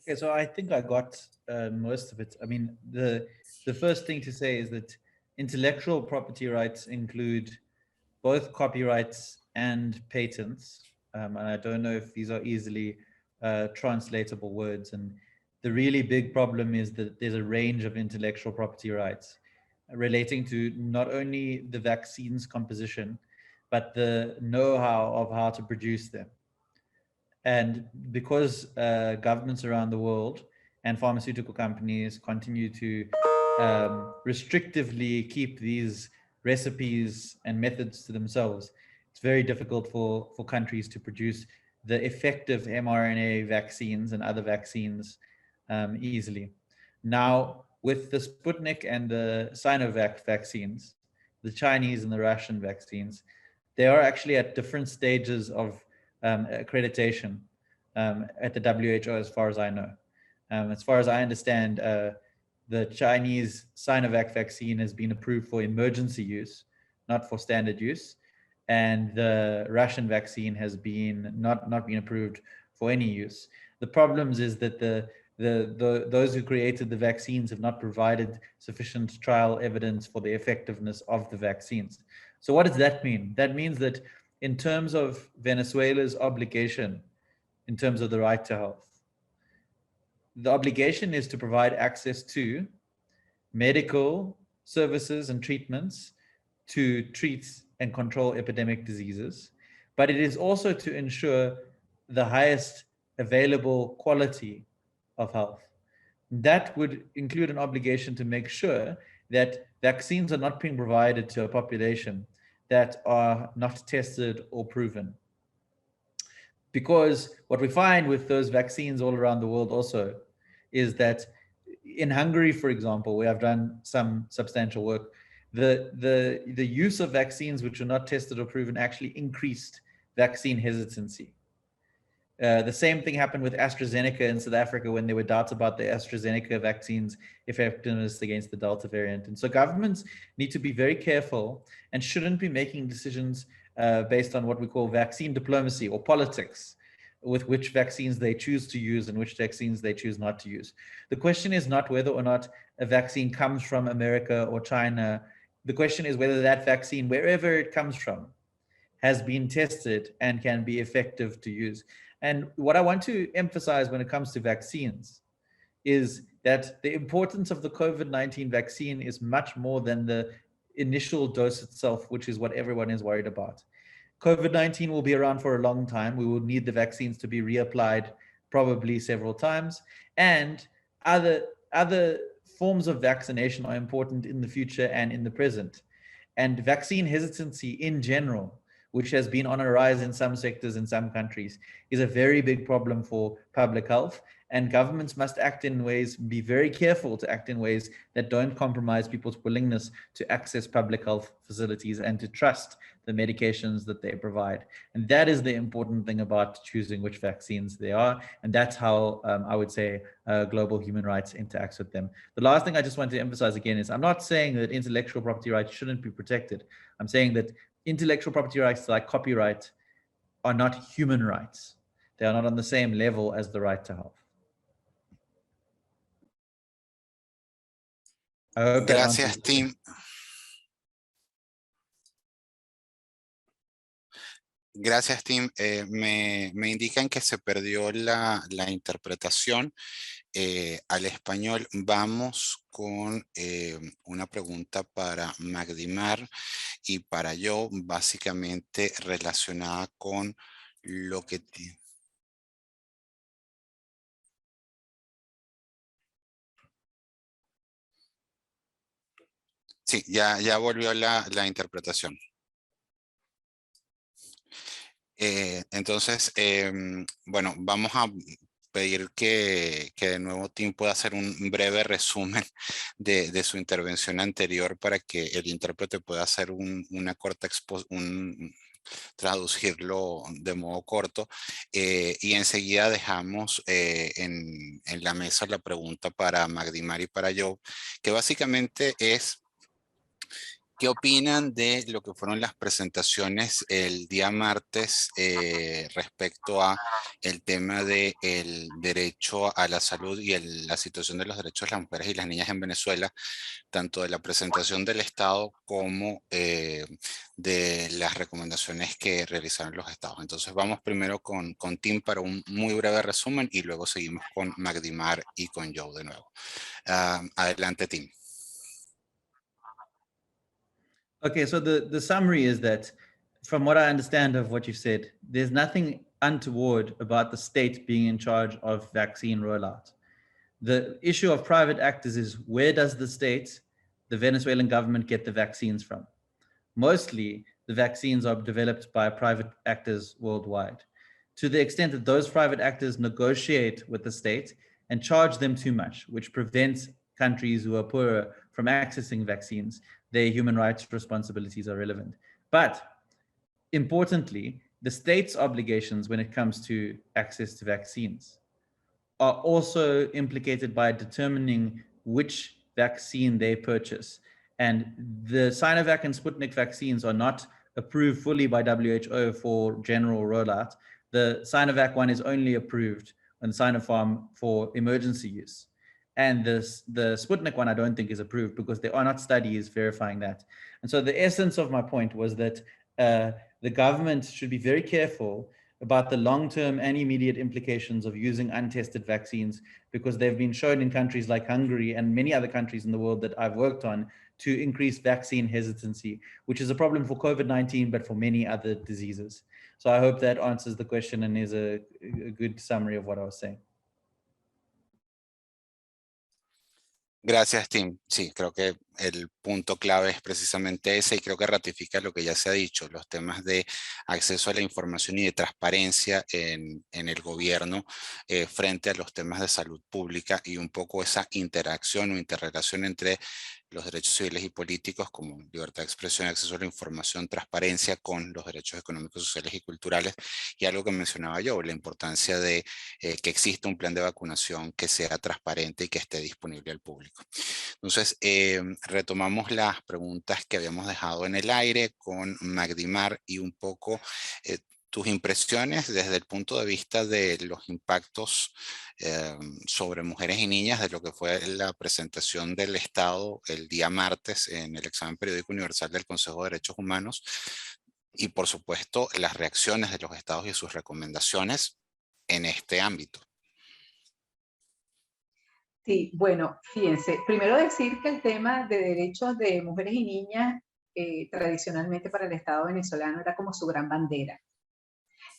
Okay, so I think I got most of it. I mean, the first thing to say is that intellectual property rights include both copyrights and patents. And I don't know if these are easily translatable words. And the really big problem is that there's a range of intellectual property rights relating to not only the vaccine's composition, but the know-how of how to produce them. And because governments around the world and pharmaceutical companies continue to restrictively keep these recipes and methods to themselves, it's very difficult for countries to produce the effective mRNA vaccines and other vaccines easily. Now, with the Sputnik and the Sinovac vaccines, the Chinese and the Russian vaccines, they are actually at different stages of accreditation at the WHO, as far as I know. As far as I understand, the Chinese Sinovac vaccine has been approved for emergency use, not for standard use. And the Russian vaccine has been not been approved for any use. The problems is that those who created the vaccines have not provided sufficient trial evidence for the effectiveness of the vaccines. So what does that mean? That means that in terms of Venezuela's obligation, in terms of the right to health, the obligation is to provide access to medical services and treatments to treat and control epidemic diseases, but it is also to ensure the highest available quality of health. That would include an obligation to make sure that vaccines are not being provided to a population that are not tested or proven. Because what we find with those vaccines all around the world also is that in Hungary, for example, where I've done some substantial work, the use of vaccines which are not tested or proven actually increased vaccine hesitancy. The same thing happened with AstraZeneca in South Africa when there were doubts about the AstraZeneca vaccine's effectiveness against the Delta variant. And so governments need to be very careful and shouldn't be making decisions based on what we call vaccine diplomacy or politics, with which vaccines they choose to use and which vaccines they choose not to use. The question is not whether or not a vaccine comes from America or China. The question is whether that vaccine, wherever it comes from, has been tested and can be effective to use. And what I want to emphasize when it comes to vaccines is that the importance of the COVID-19 vaccine is much more than the initial dose itself, which is what everyone is worried about. COVID-19 will be around for a long time. We will need the vaccines to be reapplied probably several times. And other forms of vaccination are important in the future and in the present. And vaccine hesitancy in general, which has been on a rise in some sectors in some countries, is a very big problem for public health. And governments must act in ways, be very careful to act in ways that don't compromise people's willingness to access public health facilities and to trust the medications that they provide. And that is the important thing about choosing which vaccines they are. And that's how I would say global human rights interacts with them. The last thing I just want to emphasize again is I'm not saying that intellectual property rights shouldn't be protected. I'm saying that intellectual property rights like copyright are not human rights. They are not on the same level as the right to health. Gracias, Tim. Gracias, Tim. Me indican que se perdió la interpretación al español. Vamos con una pregunta para Magdimar y para yo, básicamente relacionada con lo que... Sí, ya volvió la interpretación. Entonces, bueno, vamos a pedir que de nuevo Tim pueda hacer un breve resumen de su intervención anterior para que el intérprete pueda hacer una corta traducirlo de modo corto, y enseguida dejamos en la mesa la pregunta para Magdimar y para yo, que básicamente es: ¿qué opinan de lo que fueron las presentaciones el día martes respecto a el tema del derecho a la salud y la situación de los derechos de las mujeres y las niñas en Venezuela, tanto de la presentación del Estado como de las recomendaciones que realizaron los estados? Entonces vamos primero con Tim para un muy breve resumen y luego seguimos con Magdimar y con Joe de nuevo. Adelante, Tim. Okay, so the summary is that, from what I understand of what you've said, there's nothing untoward about the state being in charge of vaccine rollout. The issue of private actors is, where does the state, the Venezuelan government, get the vaccines from? Mostly, the vaccines are developed by private actors worldwide. To the extent that those private actors negotiate with the state and charge them too much, which prevents countries who are poorer from accessing vaccines, their human rights responsibilities are relevant. But importantly, the state's obligations when it comes to access to vaccines are also implicated by determining which vaccine they purchase. And the Sinovac and Sputnik vaccines are not approved fully by WHO for general rollout. The Sinovac one is only approved on Sinopharm for emergency use. And the Sputnik one I don't think is approved because there are not studies verifying that. And so the essence of my point was that the government should be very careful about the long-term and immediate implications of using untested vaccines, because they've been shown in countries like Hungary and many other countries in the world that I've worked on to increase vaccine hesitancy, which is a problem for COVID-19, but for many other diseases. So I hope that answers the question and is a good summary of what I was saying. Gracias, Tim. Sí, creo que el punto clave es precisamente ese y creo que ratifica lo que ya se ha dicho, los temas de acceso a la información y de transparencia en el gobierno frente a los temas de salud pública y un poco esa interacción o interrelación entre los derechos civiles y políticos como libertad de expresión, acceso a la información, transparencia con los derechos económicos, sociales y culturales, y algo que mencionaba yo, la importancia de que exista un plan de vacunación que sea transparente y que esté disponible al público. Entonces, retomamos las preguntas que habíamos dejado en el aire con Magdimar y un poco tus impresiones desde el punto de vista de los impactos sobre mujeres y niñas de lo que fue la presentación del Estado el día martes en el examen periódico universal del Consejo de Derechos Humanos y por supuesto las reacciones de los estados y sus recomendaciones en este ámbito. Sí, bueno, fíjense, primero decir que el tema de derechos de mujeres y niñas tradicionalmente para el Estado venezolano era como su gran bandera.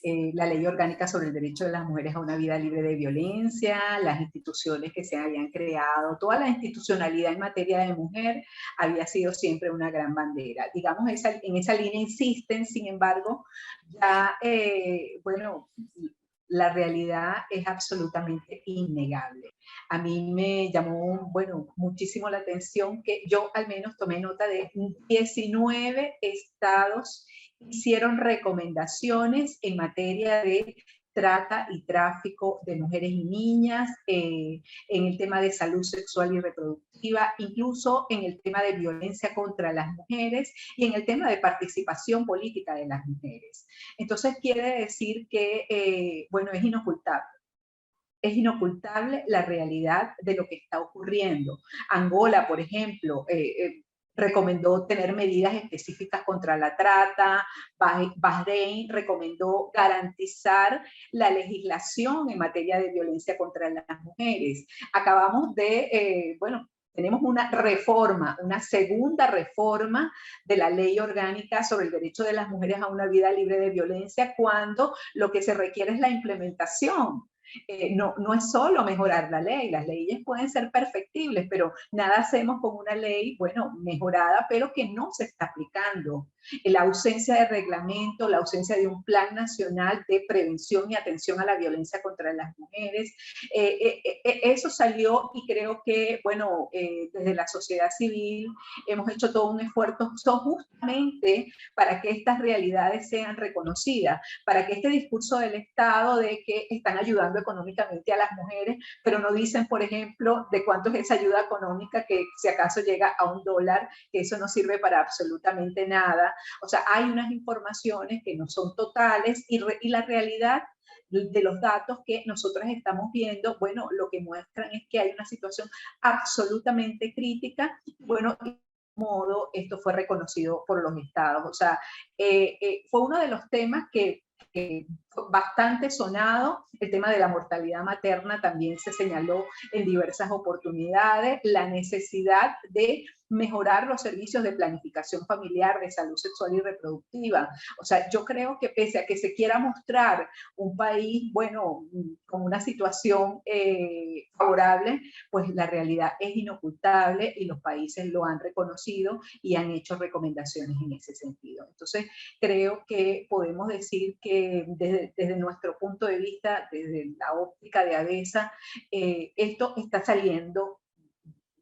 La ley orgánica sobre el derecho de las mujeres a una vida libre de violencia, las instituciones que se habían creado, toda la institucionalidad en materia de mujer había sido siempre una gran bandera. Digamos, en esa línea insisten, sin embargo, ya, bueno, la realidad es absolutamente innegable. A mí me llamó, bueno, muchísimo la atención que yo al menos tomé nota de 19 estados hicieron recomendaciones en materia de trata y tráfico de mujeres y niñas, en el tema de salud sexual y reproductiva, incluso en el tema de violencia contra las mujeres y en el tema de participación política de las mujeres. Entonces quiere decir que, bueno, es inocultable. Es inocultable la realidad de lo que está ocurriendo. Angola, por ejemplo, recomendó tener medidas específicas contra la trata. Bahrein recomendó garantizar la legislación en materia de violencia contra las mujeres. Acabamos de, bueno, tenemos una reforma, una segunda reforma de la ley orgánica sobre el derecho de las mujeres a una vida libre de violencia, cuando lo que se requiere es la implementación. No es solo mejorar la ley, las leyes pueden ser perfectibles, pero nada hacemos con una ley, bueno, mejorada, pero que no se está aplicando. La ausencia de reglamento, la ausencia de un plan nacional de prevención y atención a la violencia contra las mujeres, eso salió y creo que, bueno, desde la sociedad civil hemos hecho todo un esfuerzo justamente para que estas realidades sean reconocidas, para que este discurso del Estado de que están ayudando económicamente a las mujeres, pero no dicen, por ejemplo, de cuánto es esa ayuda económica, que si acaso llega a $1, que eso no sirve para absolutamente nada. O sea, hay unas informaciones que no son totales y la realidad de los datos que nosotros estamos viendo, bueno, lo que muestran es que hay una situación absolutamente crítica. Bueno, de modo esto fue reconocido por los estados. O sea, fue uno de los temas que bastante sonado. El tema de la mortalidad materna también se señaló en diversas oportunidades, la necesidad de mejorar los servicios de planificación familiar, de salud sexual y reproductiva. O sea, yo creo que pese a que se quiera mostrar un país, bueno, con una situación favorable, pues la realidad es inocultable y los países lo han reconocido y han hecho recomendaciones en ese sentido. Entonces, creo que podemos decir que desde nuestro punto de vista, desde la óptica de ADESA, esto está saliendo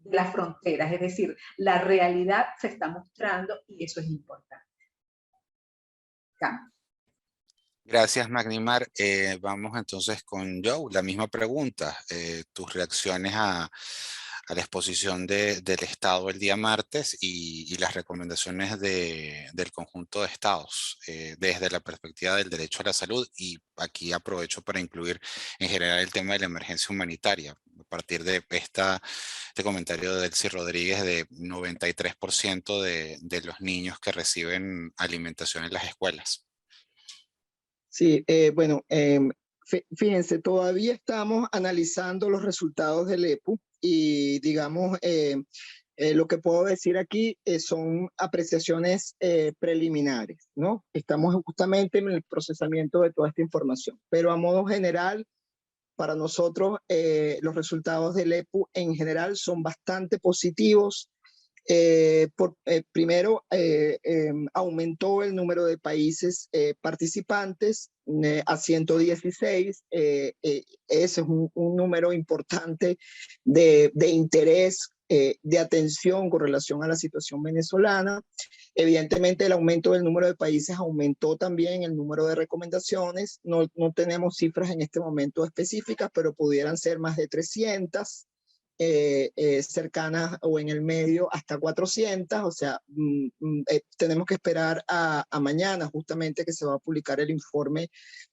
de las fronteras, es decir, la realidad se está mostrando y eso es importante. Cam. Gracias, Magnimar. Vamos entonces con Joe. La misma pregunta. Tus reacciones a la exposición del Estado el día martes y las recomendaciones del conjunto de estados desde la perspectiva del derecho a la salud. Y aquí aprovecho para incluir en general el tema de la emergencia humanitaria. A partir de este comentario de Delcy Rodríguez de 93% de los niños que reciben alimentación en las escuelas. Sí, bueno, fíjense, todavía estamos analizando los resultados del EPU y digamos, lo que puedo decir aquí son apreciaciones preliminares, ¿no? Estamos justamente en el procesamiento de toda esta información, pero a modo general, para nosotros los resultados del EPU en general son bastante positivos. Primero, aumentó el número de países participantes a 116. Ese es un número importante de interés, de atención con relación a la situación venezolana. Evidentemente, el aumento del número de países aumentó también el número de recomendaciones. No tenemos cifras en este momento específicas, pero pudieran ser más de 300. Cercanas o en el medio hasta 400, o sea, tenemos que esperar a mañana justamente que se va a publicar el informe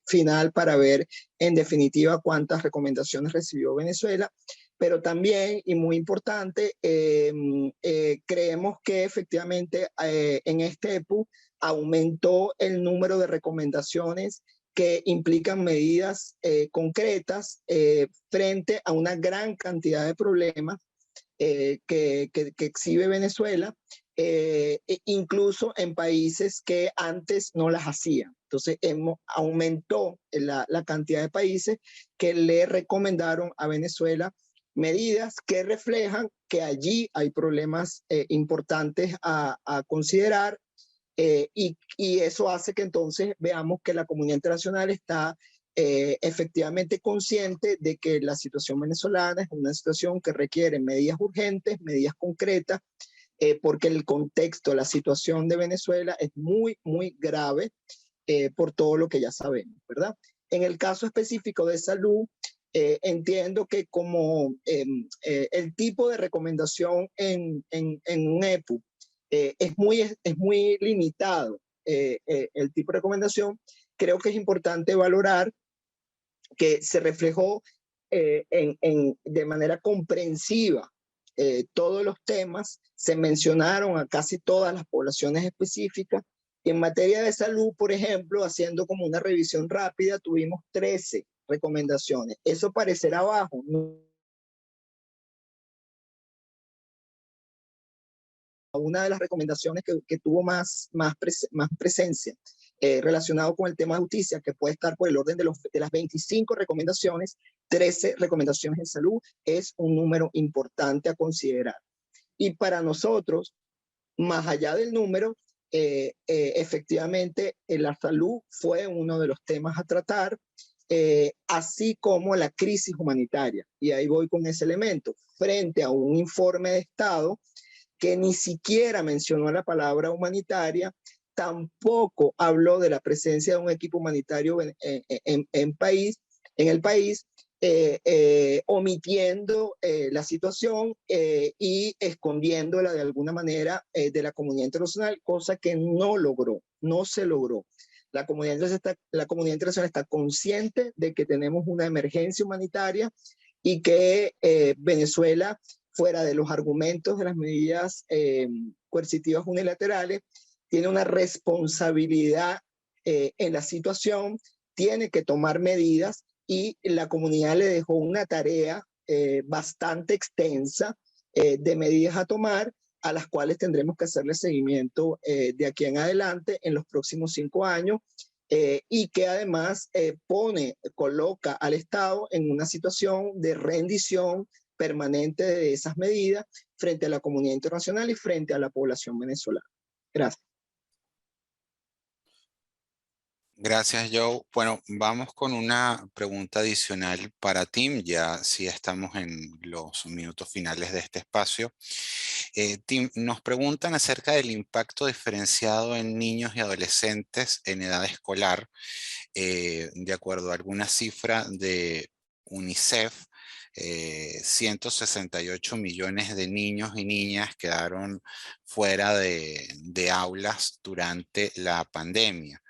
final para ver en definitiva cuántas recomendaciones recibió Venezuela, pero también, y muy importante, creemos que efectivamente en este EPU aumentó el número de recomendaciones que implican medidas concretas frente a una gran cantidad de problemas que exhibe Venezuela, incluso en países que antes no las hacían. Entonces, aumentó la cantidad de países que le recomendaron a Venezuela medidas que reflejan que allí hay problemas importantes a considerar. Y eso hace que entonces veamos que la comunidad internacional está efectivamente consciente de que la situación venezolana es una situación que requiere medidas urgentes, medidas concretas, porque el contexto, la situación de Venezuela es muy, muy grave por todo lo que ya sabemos, ¿verdad? En el caso específico de salud, entiendo que como el tipo de recomendación en un EPU es muy limitado el tipo de recomendación, creo que es importante valorar que se reflejó de manera comprensiva todos los temas, se mencionaron a casi todas las poblaciones específicas. Y en materia de salud, por ejemplo, haciendo como una revisión rápida, tuvimos 13 recomendaciones. Eso parecerá bajo, ¿no? Una de las recomendaciones que tuvo más presencia relacionado con el tema de justicia, que puede estar por el orden de las 25 recomendaciones, 13 recomendaciones en salud, es un número importante a considerar. Y para nosotros, más allá del número, efectivamente la salud fue uno de los temas a tratar, así como la crisis humanitaria. Y ahí voy con ese elemento. Frente a un informe de Estado que ni siquiera mencionó la palabra humanitaria, tampoco habló de la presencia de un equipo humanitario en el país, omitiendo la situación y escondiéndola de alguna manera de la comunidad internacional, cosa que no se logró. La comunidad internacional está consciente de que tenemos una emergencia humanitaria y que Venezuela, fuera de los argumentos de las medidas coercitivas unilaterales, tiene una responsabilidad en la situación, tiene que tomar medidas y la comunidad le dejó una tarea bastante extensa de medidas a tomar, a las cuales tendremos que hacerle seguimiento de aquí en adelante en los próximos 5 años, y que además coloca al Estado en una situación de rendición permanente de esas medidas frente a la comunidad internacional y frente a la población venezolana. Gracias. Gracias, Joe. Bueno, vamos con una pregunta adicional para Tim, ya si estamos en los minutos finales de este espacio. Tim, nos preguntan acerca del impacto diferenciado en niños y adolescentes en edad escolar. De acuerdo a alguna cifra de UNICEF, 168 millones de niños y niñas quedaron fuera de aulas durante la pandemia.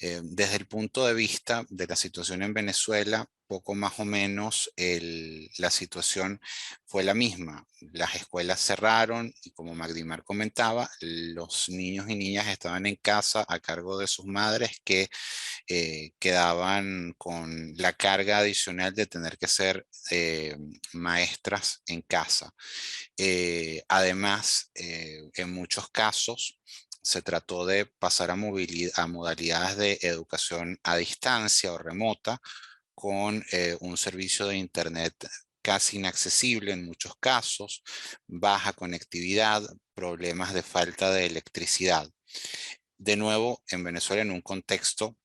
Desde el punto de vista de la situación en Venezuela, poco más o menos la situación fue la misma. Las escuelas cerraron y, como Magdimar comentaba, los niños y niñas estaban en casa a cargo de sus madres, que quedaban con la carga adicional de tener que ser maestras en casa. Además, en muchos casos se trató de pasar a modalidades de educación a distancia o remota, con un servicio de internet casi inaccesible en muchos casos, baja conectividad, problemas de falta de electricidad. De nuevo, en Venezuela, en un contexto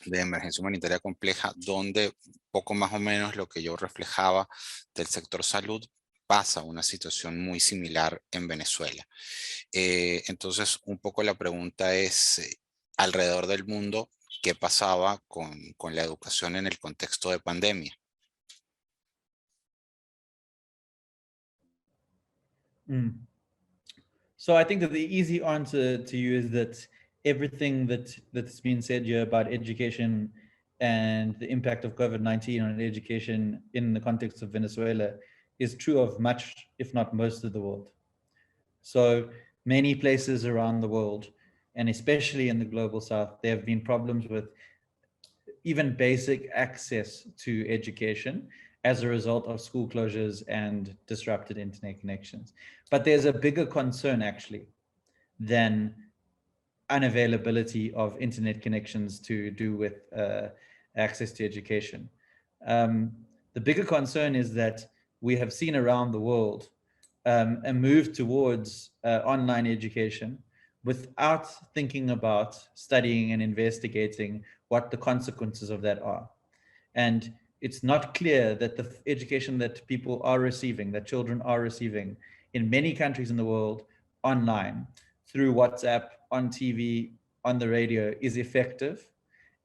de emergencia humanitaria compleja, donde poco más o menos lo que yo reflejaba del sector salud pasa una situación muy similar en Venezuela. Entonces, un poco la pregunta es, alrededor del mundo, ¿qué pasaba con la educación en el contexto de pandemia? So I think that the easy answer to you is that everything that's been said here about education and the impact of COVID-19 on education in the context of Venezuela is true of much, if not most, of the world. So many places around the world, and especially in the global south, there have been problems with even basic access to education as a result of school closures and disrupted internet connections. But there's a bigger concern actually than unavailability of internet connections to do with access to education. The bigger concern is that we have seen around the world a move towards online education without thinking about studying and investigating what the consequences of that are. And it's not clear that the education that people are receiving, that children are receiving in many countries in the world online, through WhatsApp, on TV, on the radio, is effective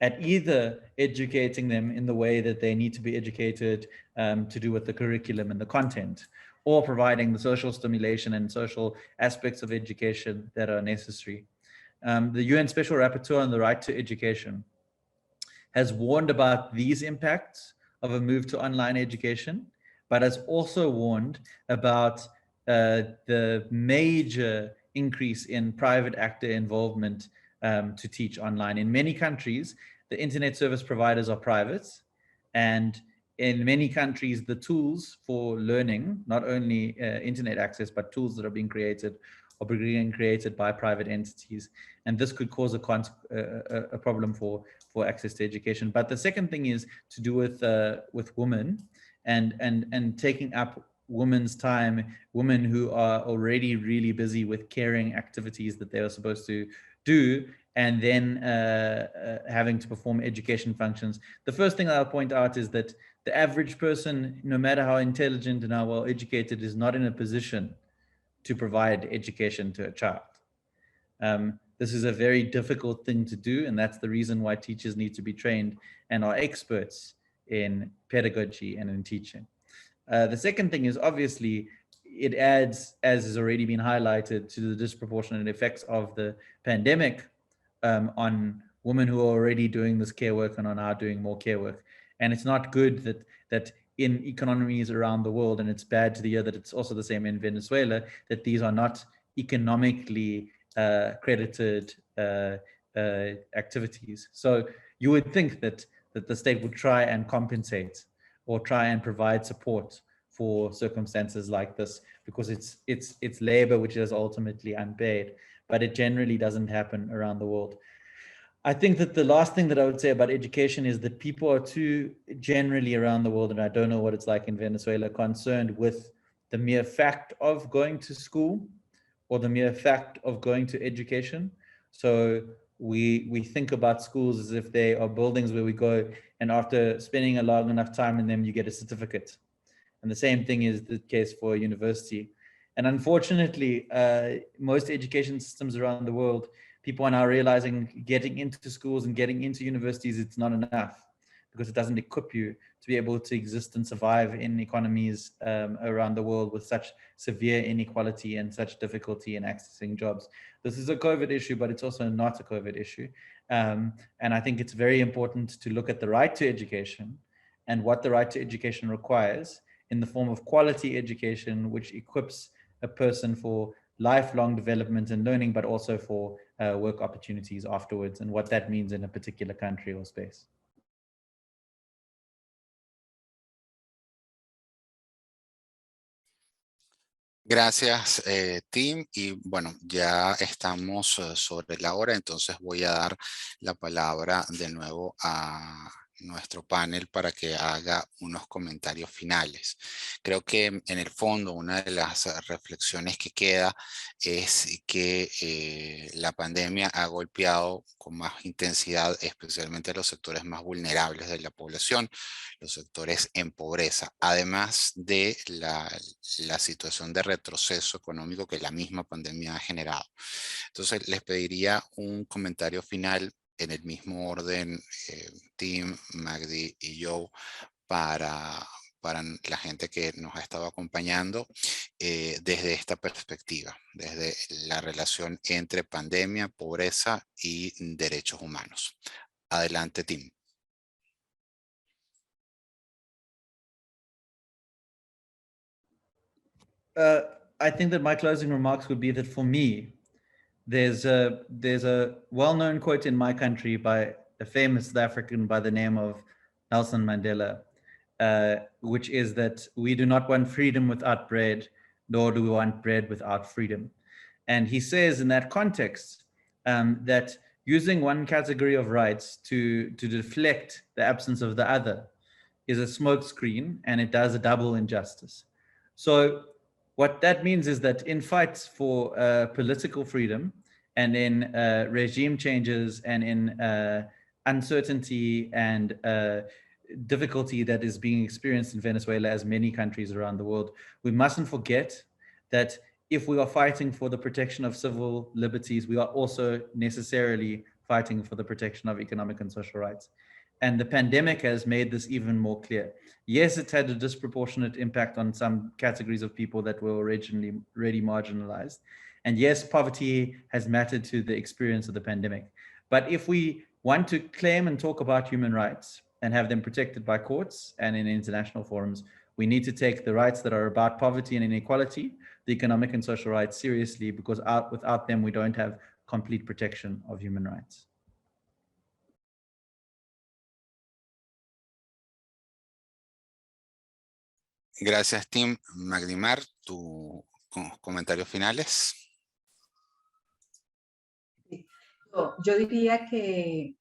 at either educating them in the way that they need to be educated to do with the curriculum and the content, or providing the social stimulation and social aspects of education that are necessary. The UN Special Rapporteur on the Right to Education has warned about these impacts of a move to online education, but has also warned about the major increase in private actor involvement to teach online. In many countries, the internet service providers are private, and in many countries, the tools for learning, not only internet access, but tools that are being created by private entities. And this could cause a problem for access to education. But the second thing is to do with women and taking up women's time, women who are already really busy with caring activities that they are supposed to do, and then having to perform education functions. The first thing I'll point out is that the average person, no matter how intelligent and how well educated, is not in a position to provide education to a child. This is a very difficult thing to do, and that's the reason why teachers need to be trained and are experts in pedagogy and in teaching. The second thing is, obviously, it adds, as has already been highlighted, to the disproportionate effects of the pandemic on women who are already doing this care work and are now doing more care work. And it's not good that in economies around the world, and it's bad to hear that it's also the same in Venezuela, that these are not economically credited activities. So you would think that the state would try and compensate or try and provide support for circumstances like this, because it's labor which is ultimately unpaid, but it generally doesn't happen around the world. I think that the last thing that I would say about education is that people are too generally around the world, and I don't know what it's like in Venezuela, concerned with the mere fact of going to school or the mere fact of going to education. So we think about schools as if they are buildings where we go, and after spending a long enough time in them, you get a certificate. And the same thing is the case for a university. And unfortunately, most education systems around the world, people are now realizing getting into schools and getting into universities, it's not enough, because it doesn't equip you to be able to exist and survive in economies around the world with such severe inequality and such difficulty in accessing jobs. This is a COVID issue, but it's also not a COVID issue. And I think it's very important to look at the right to education and what the right to education requires in the form of quality education, which equips a person for lifelong development and learning, but also for work opportunities afterwards, and what that means in a particular country or space. Gracias, Tim. Y bueno, ya estamos sobre la hora, entonces voy a dar la palabra de nuevo a nuestro panel para que haga unos comentarios finales. Creo que en el fondo una de las reflexiones que queda es que la pandemia ha golpeado con más intensidad especialmente a los sectores más vulnerables de la población, los sectores en pobreza, además de la situación de retroceso económico que la misma pandemia ha generado. Entonces les pediría un comentario final en el mismo orden, Tim, Magdi y Joe, para la gente que nos ha estado acompañando desde esta perspectiva, desde la relación entre pandemia, pobreza y derechos humanos. Adelante, Tim. I think that my closing remarks would be that for me, there's a well-known quote in my country by a famous South African by the name of Nelson Mandela, which is that we do not want freedom without bread, nor do we want bread without freedom. And he says in that context that using one category of rights to deflect the absence of the other is a smokescreen, and it does a double injustice. So what that means is that in fights for political freedom and in regime changes and in uncertainty and difficulty that is being experienced in Venezuela, as many countries around the world, we mustn't forget that if we are fighting for the protection of civil liberties, we are also necessarily fighting for the protection of economic and social rights. And the pandemic has made this even more clear. Yes, it had a disproportionate impact on some categories of people that were originally already marginalized. And yes, poverty has mattered to the experience of the pandemic. But if we want to claim and talk about human rights and have them protected by courts and in international forums, we need to take the rights that are about poverty and inequality, the economic and social rights, seriously, because without them, we don't have complete protection of human rights. Gracias, Tim. Magdimar, tus comentarios finales. Yo diría que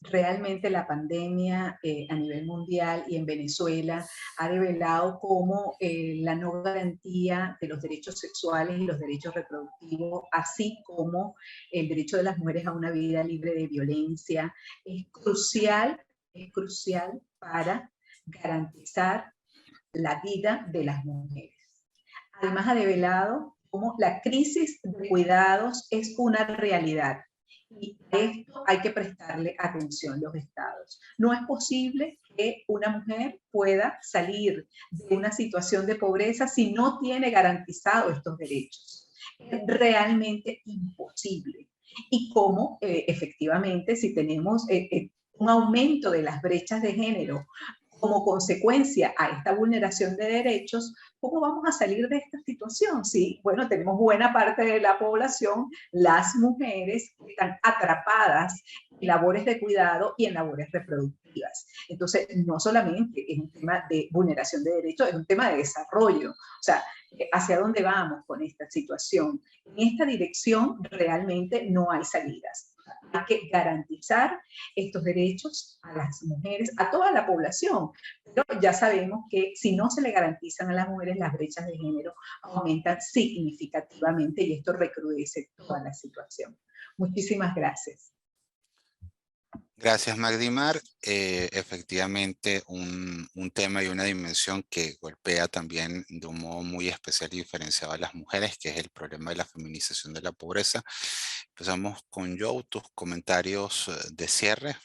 realmente la pandemia a nivel mundial y en Venezuela ha revelado cómo la no garantía de los derechos sexuales y los derechos reproductivos, así como el derecho de las mujeres a una vida libre de violencia, es crucial para garantizar la vida de las mujeres. Además ha revelado cómo la crisis de cuidados es una realidad. Y a esto hay que prestarle atención los estados. No es posible que una mujer pueda salir de una situación de pobreza si no tiene garantizados estos derechos. Es realmente imposible. Y cómo efectivamente si tenemos un aumento de las brechas de género como consecuencia a esta vulneración de derechos, ¿cómo vamos a salir de esta situación? Sí, bueno, tenemos buena parte de la población, las mujeres, que están atrapadas en labores de cuidado y en labores reproductivas. Entonces, no solamente es un tema de vulneración de derechos, es un tema de desarrollo. O sea, ¿hacia dónde vamos con esta situación? En esta dirección realmente no hay salidas. Hay que garantizar estos derechos a las mujeres, a toda la población. Pero ya sabemos que si no se le garantizan a las mujeres, las brechas de género aumentan significativamente y esto recrudece toda la situación. Muchísimas gracias. Gracias, Magdimar. Efectivamente, un tema y una dimensión que golpea también de un modo muy especial y diferenciado a las mujeres, que es el problema de la feminización de la pobreza. Empezamos con Joe, tus comentarios de cierre.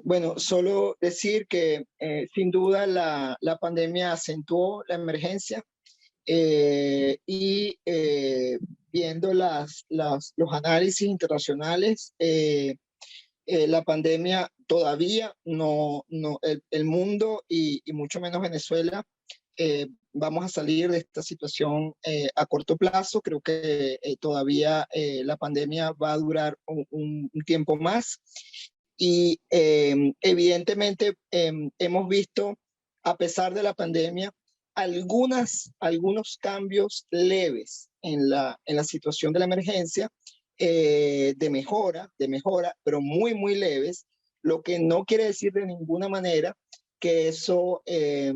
Bueno, solo decir que sin duda la pandemia acentuó la emergencia y viendo los análisis internacionales, la pandemia todavía el mundo y mucho menos Venezuela vamos a salir de esta situación a corto plazo. Creo que todavía la pandemia va a durar un tiempo más. Y evidentemente hemos visto, a pesar de la pandemia, algunos cambios leves en la situación de la emergencia, de mejora, pero muy, muy leves, lo que no quiere decir de ninguna manera que eso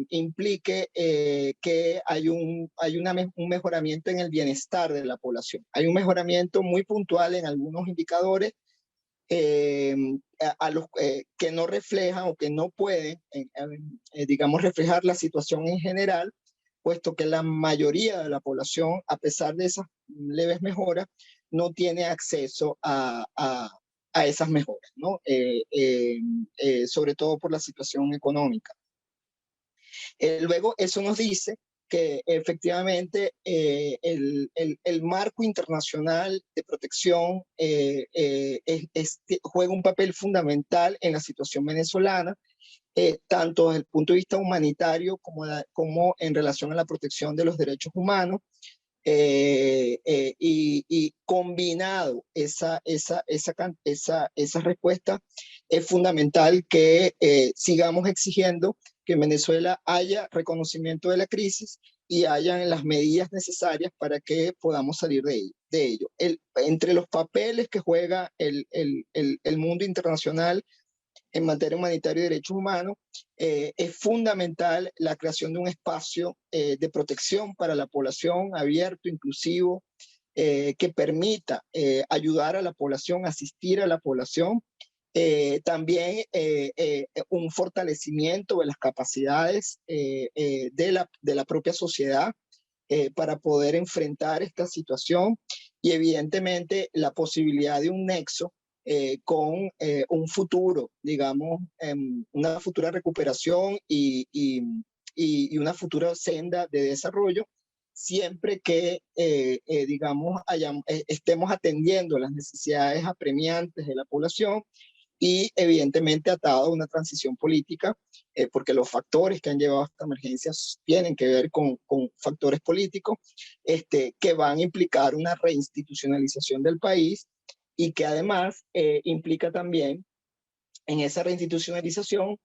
implique que hay un mejoramiento en el bienestar de la población. Hay un mejoramiento muy puntual en algunos indicadores a los que no reflejan o que no pueden, digamos, reflejar la situación en general, puesto que la mayoría de la población, a pesar de esas leves mejoras, no tiene acceso a esas mejoras, ¿no? Sobre todo por la situación económica. Luego, eso nos dice que efectivamente el marco internacional de protección juega un papel fundamental en la situación venezolana, tanto desde el punto de vista humanitario como en relación a la protección de los derechos humanos. Y combinado esa respuesta, es fundamental que sigamos exigiendo que en Venezuela haya reconocimiento de la crisis y hayan las medidas necesarias para que podamos salir de ello. Entre los papeles que juega el mundo internacional en materia humanitaria y derechos humanos, es fundamental la creación de un espacio de protección para la población abierto, inclusivo, que permita ayudar a la población, asistir a la población. También un fortalecimiento de las capacidades de la propia sociedad para poder enfrentar esta situación y evidentemente la posibilidad de un nexo con un futuro, digamos, una futura recuperación y una futura senda de desarrollo, siempre que, digamos, estemos atendiendo las necesidades apremiantes de la población y evidentemente atado a una transición política, porque los factores que han llevado a esta emergencia tienen que ver con factores políticos que van a implicar una reinstitucionalización del país y que además implica también en esa reinstitucionalización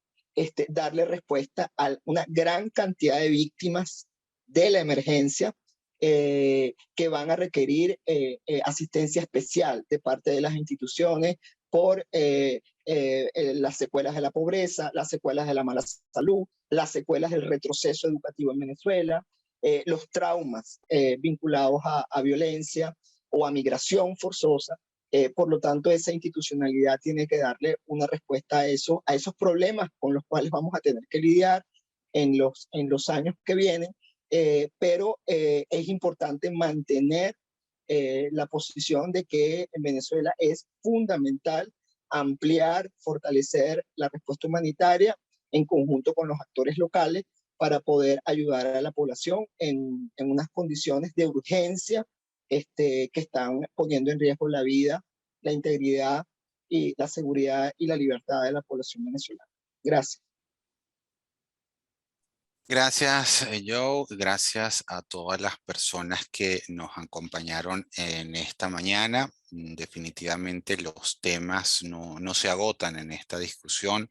darle respuesta a una gran cantidad de víctimas de la emergencia que van a requerir asistencia especial de parte de las instituciones por las secuelas de la pobreza, las secuelas de la mala salud, las secuelas del retroceso educativo en Venezuela, los traumas vinculados a violencia o a migración forzosa. Por lo tanto, esa institucionalidad tiene que darle una respuesta a esos problemas con los cuales vamos a tener que lidiar en los años que vienen, pero es importante mantener la posición de que en Venezuela es fundamental ampliar, fortalecer la respuesta humanitaria en conjunto con los actores locales para poder ayudar a la población en unas condiciones de urgencia que están poniendo en riesgo la vida, la integridad y la seguridad y la libertad de la población venezolana. Gracias. Gracias, Joe. Gracias a todas las personas que nos acompañaron en esta mañana. Definitivamente los temas no se agotan en esta discusión.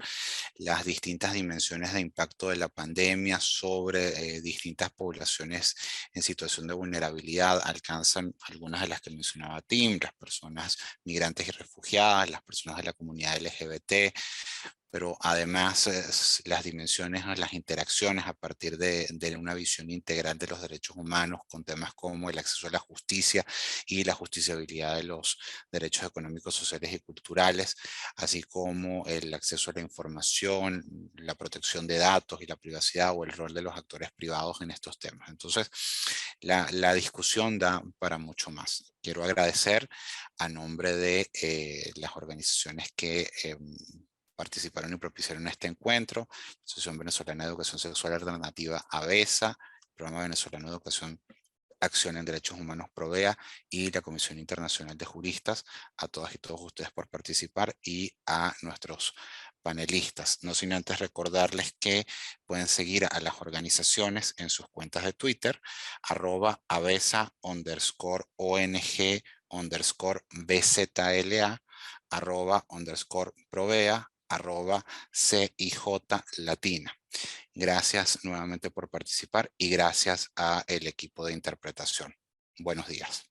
Las distintas dimensiones de impacto de la pandemia sobre distintas poblaciones en situación de vulnerabilidad alcanzan algunas de las que mencionaba Tim, las personas migrantes y refugiadas, las personas de la comunidad LGBT, pero además las dimensiones, las interacciones a partir de una visión integral de los derechos humanos con temas como el acceso a la justicia y la justiciabilidad de los derechos económicos, sociales y culturales, así como el acceso a la información, la protección de datos y la privacidad o el rol de los actores privados en estos temas. Entonces, la discusión da para mucho más. Quiero agradecer a nombre de las organizaciones que participaron y propiciaron este encuentro: Asociación Venezolana de Educación Sexual Alternativa, AVESA, Programa Venezolano de Educación, Acción en Derechos Humanos, PROVEA, y la Comisión Internacional de Juristas. A todas y todos ustedes por participar, y a nuestros panelistas. No sin antes recordarles que pueden seguir a las organizaciones en sus cuentas de Twitter, @avesa_ONG_BZLA, @_PROVEA, @CIJ Latina. Gracias nuevamente por participar y gracias al equipo de interpretación. Buenos días.